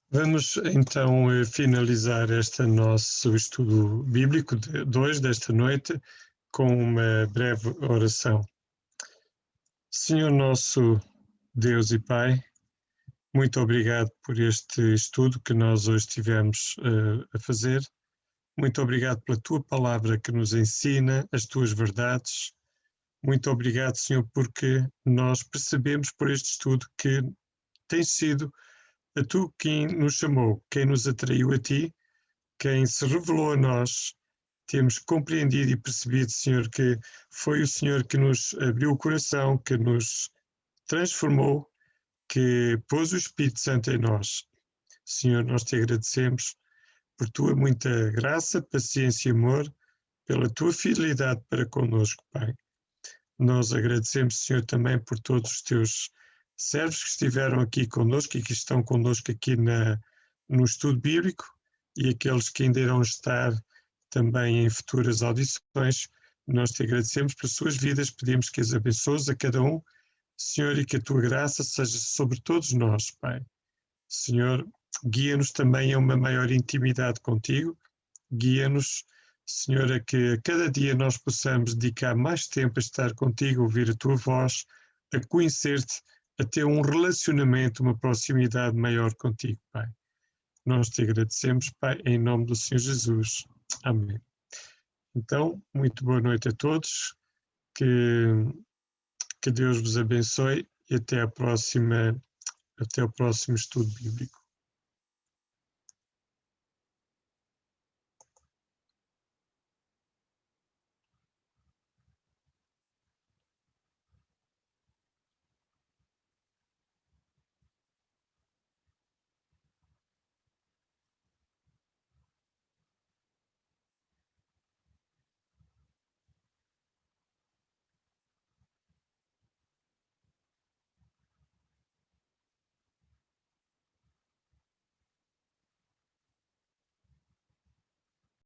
Speaker 1: vamos então finalizar este nosso estudo bíblico 2 desta noite com uma breve oração. Senhor nosso Deus e Pai, muito obrigado por este estudo que nós hoje tivemos a fazer. Muito obrigado pela Tua palavra que nos ensina as Tuas verdades. Muito obrigado, Senhor, porque nós percebemos por este estudo que tens sido a Tu quem nos chamou, quem nos atraiu a Ti, quem se revelou a nós. Temos compreendido e percebido, Senhor, que foi o Senhor que nos abriu o coração, que nos transformou, que pôs o Espírito Santo em nós. Senhor, nós te agradecemos por Tua muita graça, paciência e amor, pela Tua fidelidade para connosco, Pai. Nós agradecemos, Senhor, também por todos os Teus servos que estiveram aqui connosco e que estão connosco aqui no estudo bíblico e aqueles que ainda irão estar também em futuras audições. Nós te agradecemos pelas suas vidas, pedimos que as abençoes a cada um, Senhor, e que a Tua graça seja sobre todos nós, Pai. Senhor, guia-nos também a uma maior intimidade contigo, guia-nos, Senhor, a que a cada dia nós possamos dedicar mais tempo a estar contigo, a ouvir a Tua voz, a conhecer-te, a ter um relacionamento, uma proximidade maior contigo, Pai. Nós te agradecemos, Pai, em nome do Senhor Jesus. Amém. Então, muito boa noite a todos, que Deus vos abençoe e até o próximo estudo bíblico.